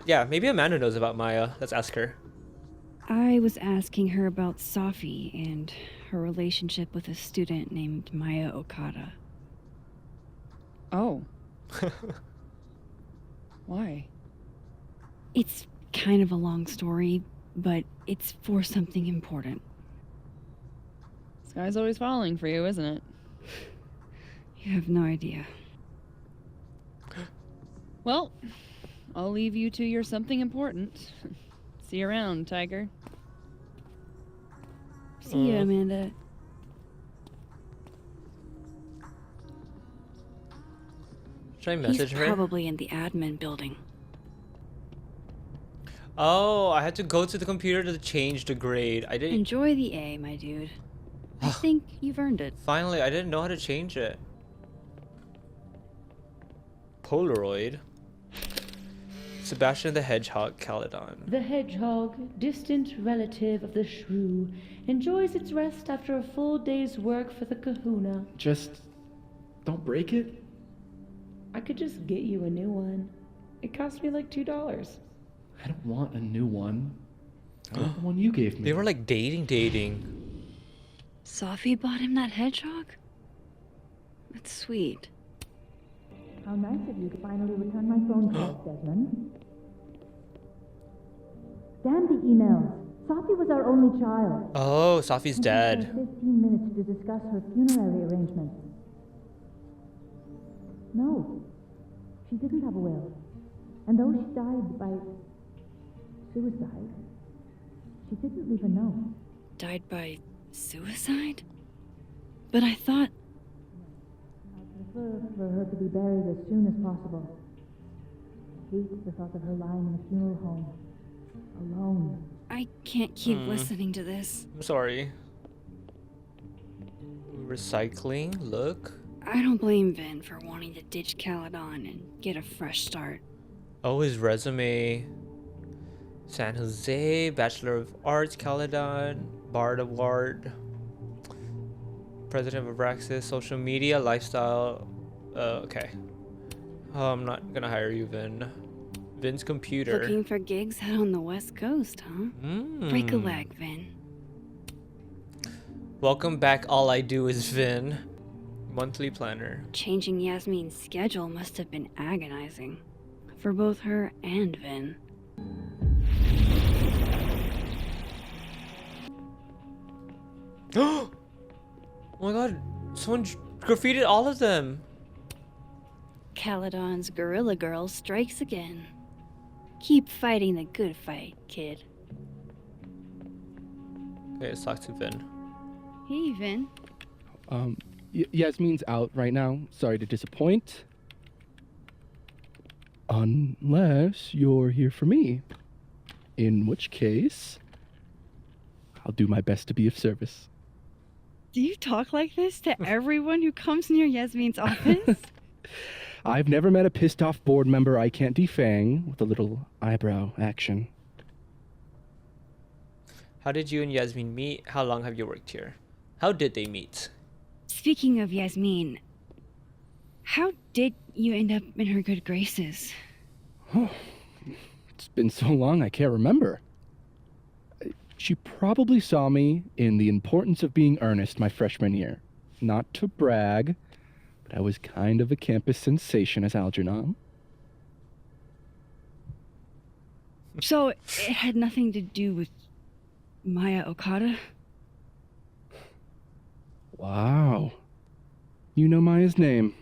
Yeah, maybe Amanda knows about Maya. Let's ask her. I was asking her about Safi and her relationship with a student named Maya Okada. Oh. Why? It's kind of a long story, but it's for something important. Sky's always falling for you, isn't it? You have no idea. Well, I'll leave you to your something important. See you around, Tiger. See you, Amanda. Should I message He's her? probably in the admin building. Oh, I had to go to the computer to change the grade. I didn't. Enjoy the A, my dude. I think you've earned it. Finally, I didn't know how to change it. Polaroid. Sebastian the Hedgehog, Caledon. The hedgehog, distant relative of the shrew, enjoys its rest after a full day's work for the kahuna. Just don't break it. I could just get you a new one. It cost me like $2. I don't want a new one. I want the one you gave me. They were like dating. Safi bought him that hedgehog? That's sweet. How nice of you to finally return my phone call, Desmond. Damn the emails. Safi was our only child. Oh, Safi's dead. 15 minutes to discuss her funerary arrangements. No, she didn't have a will. And though she died by suicide, she didn't leave a note. Died by suicide? But I thought... I prefer for her to be buried as soon as possible. I hate the thought of her lying in a funeral home, alone. I can't keep listening to this. I'm sorry. Recycling, look. I don't blame Vin for wanting to ditch Caledon and get a fresh start. Oh, his resume. San Jose, Bachelor of Arts, Caledon, Bard Award, President of Abraxas, social media, lifestyle. Okay. Oh, I'm not gonna hire you, Vin. Vin's computer. Looking for gigs out on the West Coast, huh? Break a leg, Vin. Welcome back, All I Do Is Vin. Monthly planner. Changing Yasmin's schedule must have been agonizing. For both her and Vin. Oh my god, someone graffitied all of them. Caledon's Gorilla Girl strikes again. Keep fighting the good fight, kid. Okay, let's talk to Vin. Hey, Vin. Yasmin's out right now. Sorry to disappoint. Unless you're here for me. In which case, I'll do my best to be of service. Do you talk like this to everyone who comes near Yasmin's office? I've never met a pissed off board member I can't defang with a little eyebrow action. How did you and Yasmin meet? How long have you worked here? How did they meet? Speaking of Yasmin, how did you end up in her good graces? Oh, it's been so long I can't remember. She probably saw me in The Importance of Being Earnest my freshman year. Not to brag, but I was kind of a campus sensation as Algernon. So it had nothing to do with Maya Okada? Wow. You know Maya's name.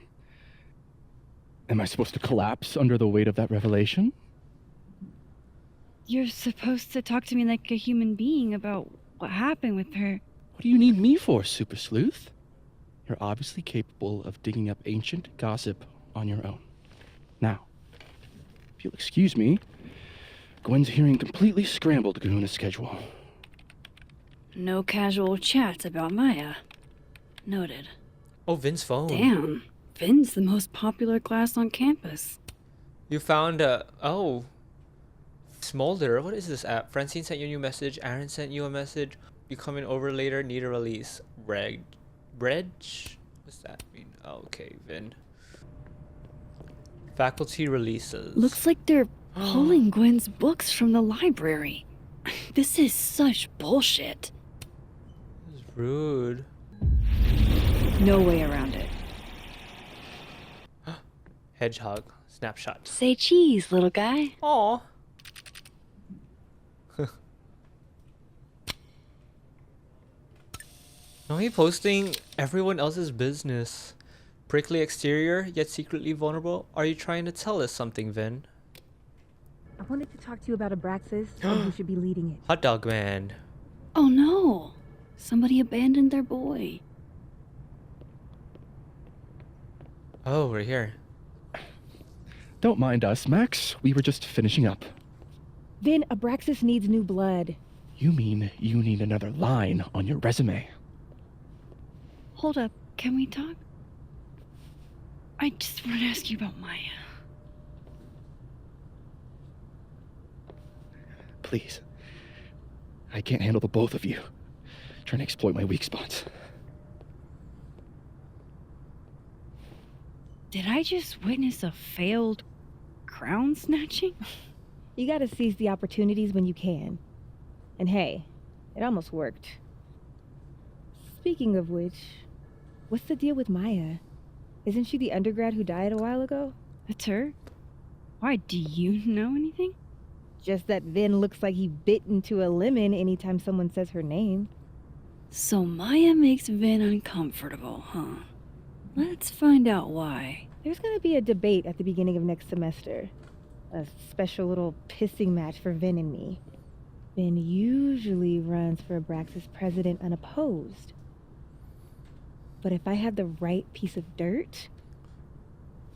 Am I supposed to collapse under the weight of that revelation? You're supposed to talk to me like a human being about what happened with her. What do you need me for, Super Sleuth? You're obviously capable of digging up ancient gossip on your own. Now, if you'll excuse me, Gwen's hearing completely scrambled Kahuna's schedule. No casual chats about Maya. Noted. Oh, Vin's phone. Damn. Vin's the most popular class on campus. You found oh. Smolder, what is this app? Francine sent you a new message. Aaron sent you a message. You coming over later? Need a release. Reg? What's that mean? Oh, okay, Vin. Faculty releases. Looks like they're pulling Gwen's books from the library. This is such bullshit. This is rude. No way around it. Hedgehog. Snapshot. Say cheese, little guy. Aw. Now he posting everyone else's business. Prickly exterior, yet secretly vulnerable. Are you trying to tell us something, Vin? I wanted to talk to you about Abraxas and who should be leading it. Hot dog man. Oh no. Somebody abandoned their boy. Oh, we're here. Don't mind us, Max. We were just finishing up. Then Abraxas needs new blood. You mean you need another line on your resume? Hold up. Can we talk? I just want to ask you about Maya. Please. I can't handle the both of you. Trying to exploit my weak spots. Did I just witness a failed crown snatching? You gotta seize the opportunities when you can. And hey, it almost worked. Speaking of which, what's the deal with Maya? Isn't she the undergrad who died a while ago? That's her? Why, do you know anything? Just that Vin looks like he bit into a lemon anytime someone says her name. So Maya makes Vin uncomfortable, huh? Let's find out why. There's gonna be a debate at the beginning of next semester. A special little pissing match for Vin and me. Vin usually runs for Abraxas president unopposed. But if I had the right piece of dirt,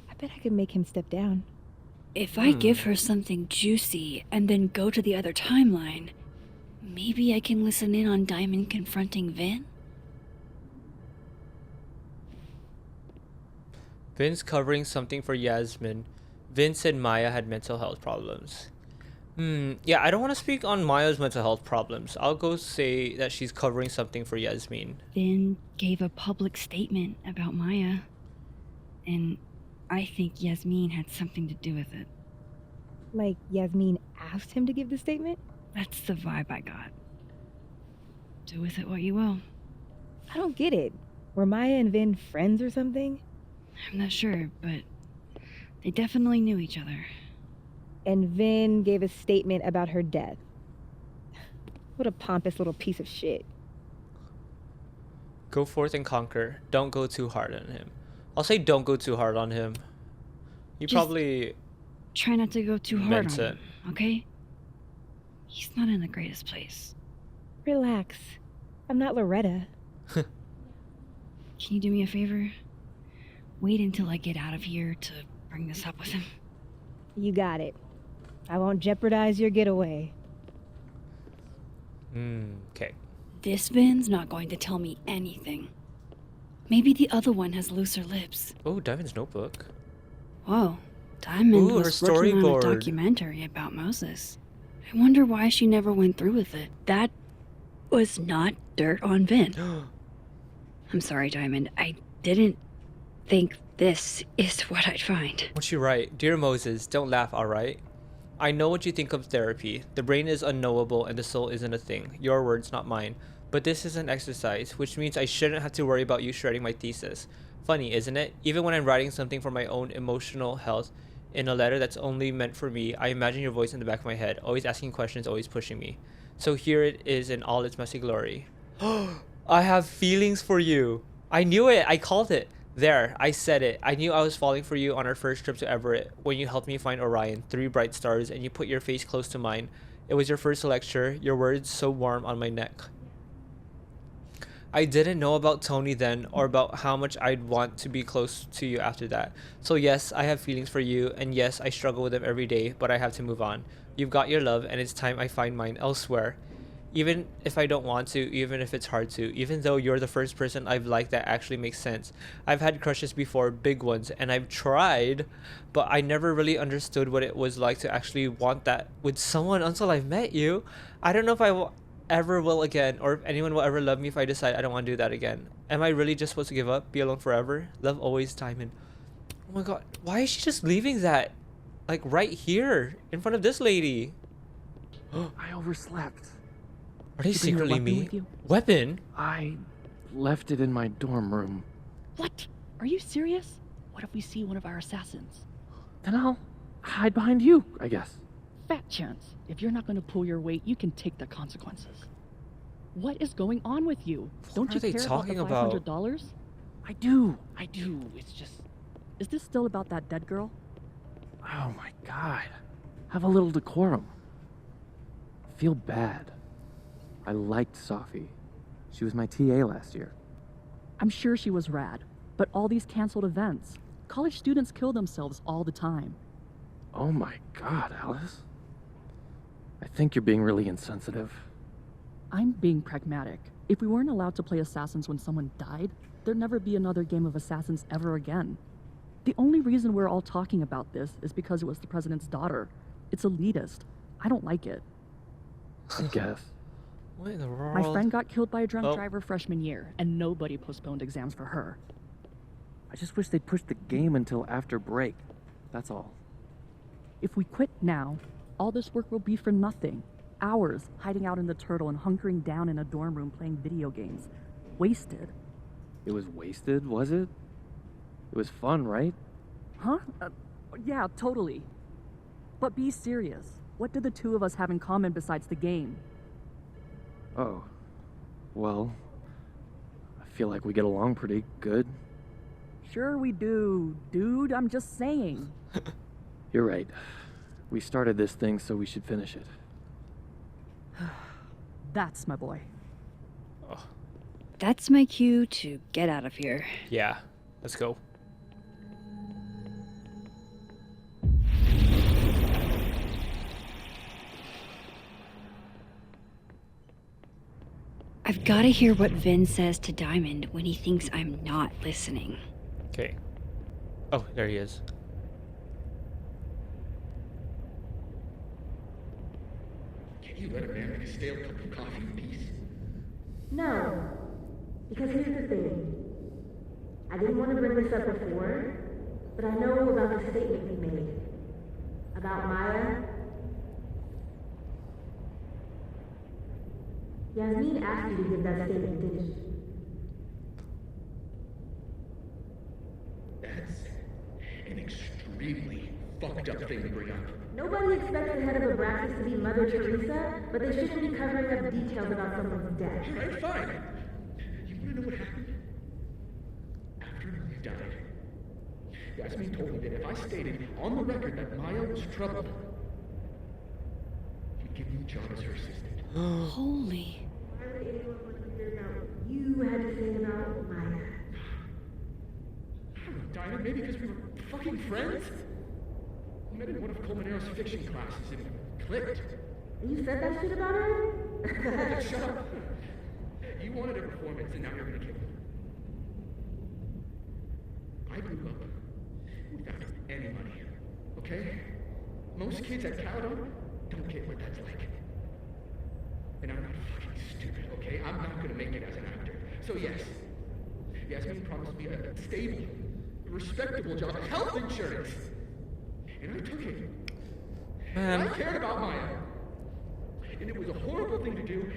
I bet I could make him step down. If I give her something juicy and then go to the other timeline, maybe I can listen in on Diamond confronting Vin? Vin's covering something for Yasmin. Vin said Maya had mental health problems. Yeah, I don't want to speak on Maya's mental health problems. I'll go say that she's covering something for Yasmin. Vin gave a public statement about Maya. And I think Yasmin had something to do with it. Like Yasmin asked him to give the statement? That's the vibe I got. Do with it what you will. I don't get it. Were Maya and Vin friends or something? I'm not sure, but they definitely knew each other. And Vin gave a statement about her death. What a pompous little piece of shit. Go forth and conquer. Don't go too hard on him. I'll say don't go too hard on him. He Just probably try not to go too hard meant on it. him, okay? He's not in the greatest place. Relax. I'm not Loretta. Can you do me a favor? Wait until I get out of here to bring this up with him. You got it. I won't jeopardize your getaway. Okay. This Vin's not going to tell me anything. Maybe the other one has looser lips. Oh, Diamond's notebook. Whoa, Diamond Ooh, her was working on storyboard. a documentary about Moses. I wonder why she never went through with it. That was not dirt on Vin. I'm sorry, Diamond. I didn't think this is what I'd find. What's you right? Dear Moses, don't laugh, alright? I know what you think of therapy. The brain is unknowable and the soul isn't a thing. Your words, not mine. But this is an exercise, which means I shouldn't have to worry about you shredding my thesis. Funny, isn't it? Even when I'm writing something for my own emotional health in a letter that's only meant for me, I imagine your voice in the back of my head, always asking questions, always pushing me. So here it is in all its messy glory. I have feelings for you. I knew it. I called it. There, I said it. I knew I was falling for you on our first trip to Everett when you helped me find Orion, 3 bright stars, and you put your face close to mine. It was your first lecture, your words so warm on my neck. I didn't know about Tony then, or about how much I'd want to be close to you after that. So yes, I have feelings for you, and yes, I struggle with them every day, but I have to move on. You've got your love, and it's time I find mine elsewhere. Even if I don't want to, even if it's hard to, even though you're the first person I've liked that actually makes sense. I've had crushes before, big ones, and I've tried, but I never really understood what it was like to actually want that with someone until I've met you. I don't know if I ever will again, or if anyone will ever love me if I decide I don't want to do that again. Am I really just supposed to give up, be alone forever? Love always, Diamond. Oh my god, why is she just leaving that, like, right here, in front of this lady? I overslept. Are they Keeping your secretly weapon me? with you? Weapon? I left it in my dorm room. What? Are you serious? What if we see one of our assassins? Then I'll hide behind you, I guess. Fat chance. If you're not going to pull your weight, you can take the consequences. What is going on with you? Don't you are they care talking about the $500? I do. It's just... Is this still about that dead girl? Oh my god. Have a little decorum. I feel bad. I liked Safi. She was my TA last year. I'm sure she was rad, but all these canceled events. College students kill themselves all the time. Oh my god, Alice. I think you're being really insensitive. I'm being pragmatic. If we weren't allowed to play Assassins when someone died, there'd never be another game of Assassins ever again. The only reason we're all talking about this is because it was the president's daughter. It's elitist. I don't like it. I guess. What in the world? My friend got killed by a drunk driver freshman year, and nobody postponed exams for her. I just wish they'd pushed the game until after break. That's all. If we quit now, all this work will be for nothing. Hours hiding out in the turtle and hunkering down in a dorm room playing video games. Wasted. It was wasted, was it? It was fun, right? Huh? Yeah, totally. But be serious. What did the two of us have in common besides the game? Oh. Well, I feel like we get along pretty good. Sure we do, dude. I'm just saying. You're right. We started this thing, so we should finish it. That's my boy. That's my cue to get out of here. Yeah, let's go. I've got to hear what Vin says to Diamond when he thinks I'm not listening. Okay. Oh, there he is. Can you let a man make a stale cup of coffee in peace? No. Because here's the thing. I didn't want to bring this up before, but I know about the statement you made. About Maya. Yasmin asked you to give that statement, didn't she? That's an extremely fucked up thing to bring up. Nobody expects the head of Abraxas to be Mother Teresa, but they shouldn't be covering up details about someone's death. Alright, fine. You wanna know what happened? After Maya died, Yasmin told me that if I stated on the record that Maya was troubled, he'd give me a job as her assistant. Holy. Why would anyone want to hear about what you had to say about Maya? I don't know, Dinah, maybe because we were fucking friends? We met in one of Colmenare's fiction classes and we clicked. You said that shit about her? Shut up. You wanted a performance and now you're gonna kill me. I grew up without any money, okay? Most kids at Caledon don't get what that's like. And I'm not fucking stupid, okay? I'm not gonna make it as an actor. So yes, Yasmin promised me a stable, respectable job, health insurance. And I took it. Man. And I cared about Maya. And it was a horrible thing to do,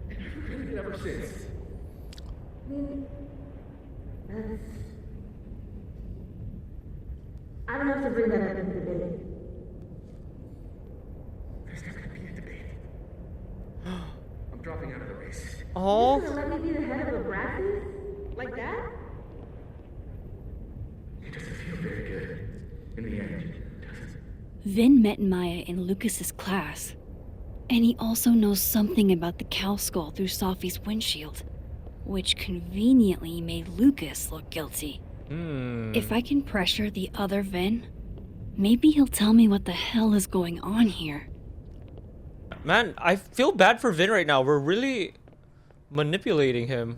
and I've regretted it ever since. I don't have to bring that up in the debate. There's not gonna be a debate. I'm dropping out of the race. Oh. You're gonna let me be the head of a practice? Like that? It doesn't feel very good in the end, does it? Vin met Maya in Lucas's class. And he also knows something about the cow skull through Sophie's windshield, which conveniently made Lucas look guilty. If I can pressure the other Vin, maybe he'll tell me what the hell is going on here. Man, I feel bad for Vin right now. We're really manipulating him.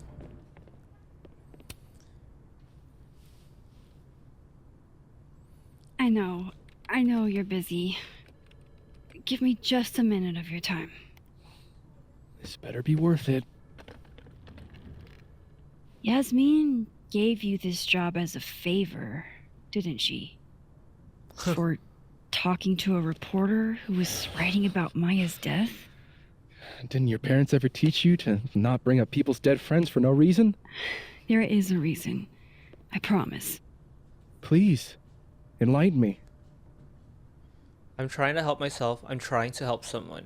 I know you're busy. Give me just a minute of your time. This better be worth it. Yasmin gave you this job as a favor, didn't she? For talking to a reporter who was writing about Maya's death? Didn't your parents ever teach you to not bring up people's dead friends for no reason? There is a reason. I promise. Please, enlighten me. I'm trying to help myself. I'm trying to help someone.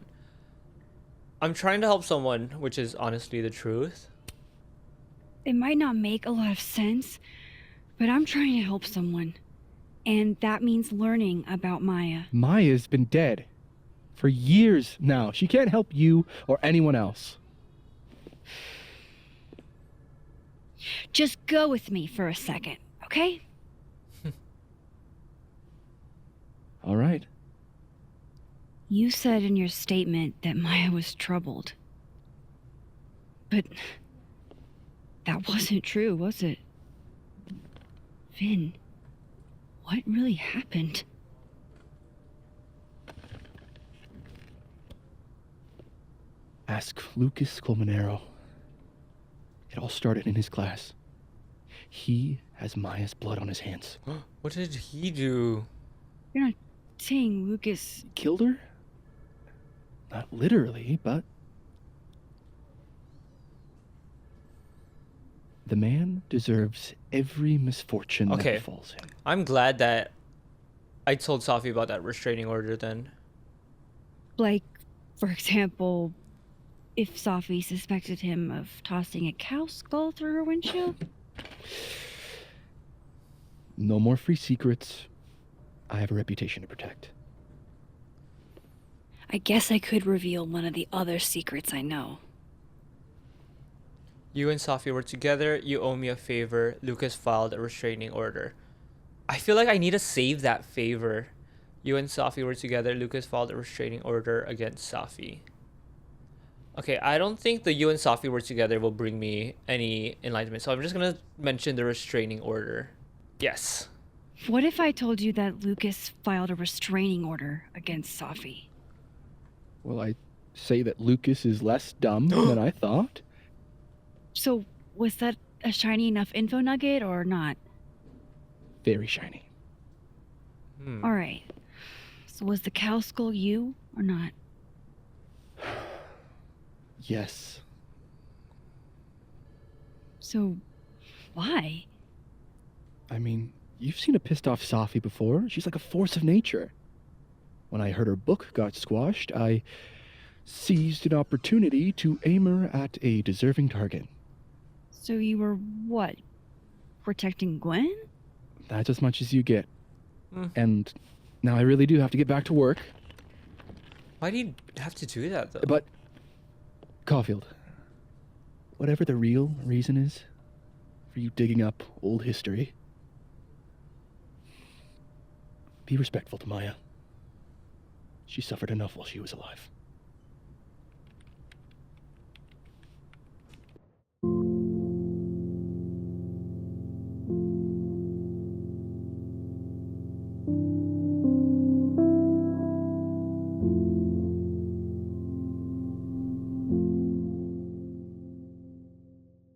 I'm trying to help someone, which is honestly the truth. It might not make a lot of sense, but I'm trying to help someone. And that means learning about Maya. Maya's been dead for years now. She can't help you or anyone else. Just go with me for a second, okay? All right. You said in your statement that Maya was troubled. But that wasn't true, was it? Vin, what really happened? Ask Lucas Colmenero. It all started in his class. He has Maya's blood on his hands. What did he do? You're not saying Lucas killed her? Not literally, but the man deserves every misfortune that befalls him. I'm glad that I told Sophie about that restraining order then. Like, for example, if Sophie suspected him of tossing a cow skull through her windshield? No more free secrets. I have a reputation to protect. I guess I could reveal one of the other secrets I know. You and Sophie were together. You owe me a favor. Lucas filed a restraining order. I feel like I need to save that favor. You and Sophie were together. Lucas filed a restraining order against Sophie. Okay, I don't think the you and Sophie were together will bring me any enlightenment. So I'm just going to mention the restraining order. Yes. What if I told you that Lucas filed a restraining order against Sophie? Well, I say that Lucas is less dumb than I thought. So, was that a shiny enough info nugget or not? Very shiny. Alright. So was the cow skull you or not? Yes. So, why? I mean, you've seen a pissed off Sophie before. She's like a force of nature. When I heard her book got squashed, I seized an opportunity to aim her at a deserving target. So you were, what, protecting Gwen? That's as much as you get. And now I really do have to get back to work. Why do you have to do that, though? But, Caulfield, whatever the real reason is for you digging up old history, be respectful to Maya. She suffered enough while she was alive.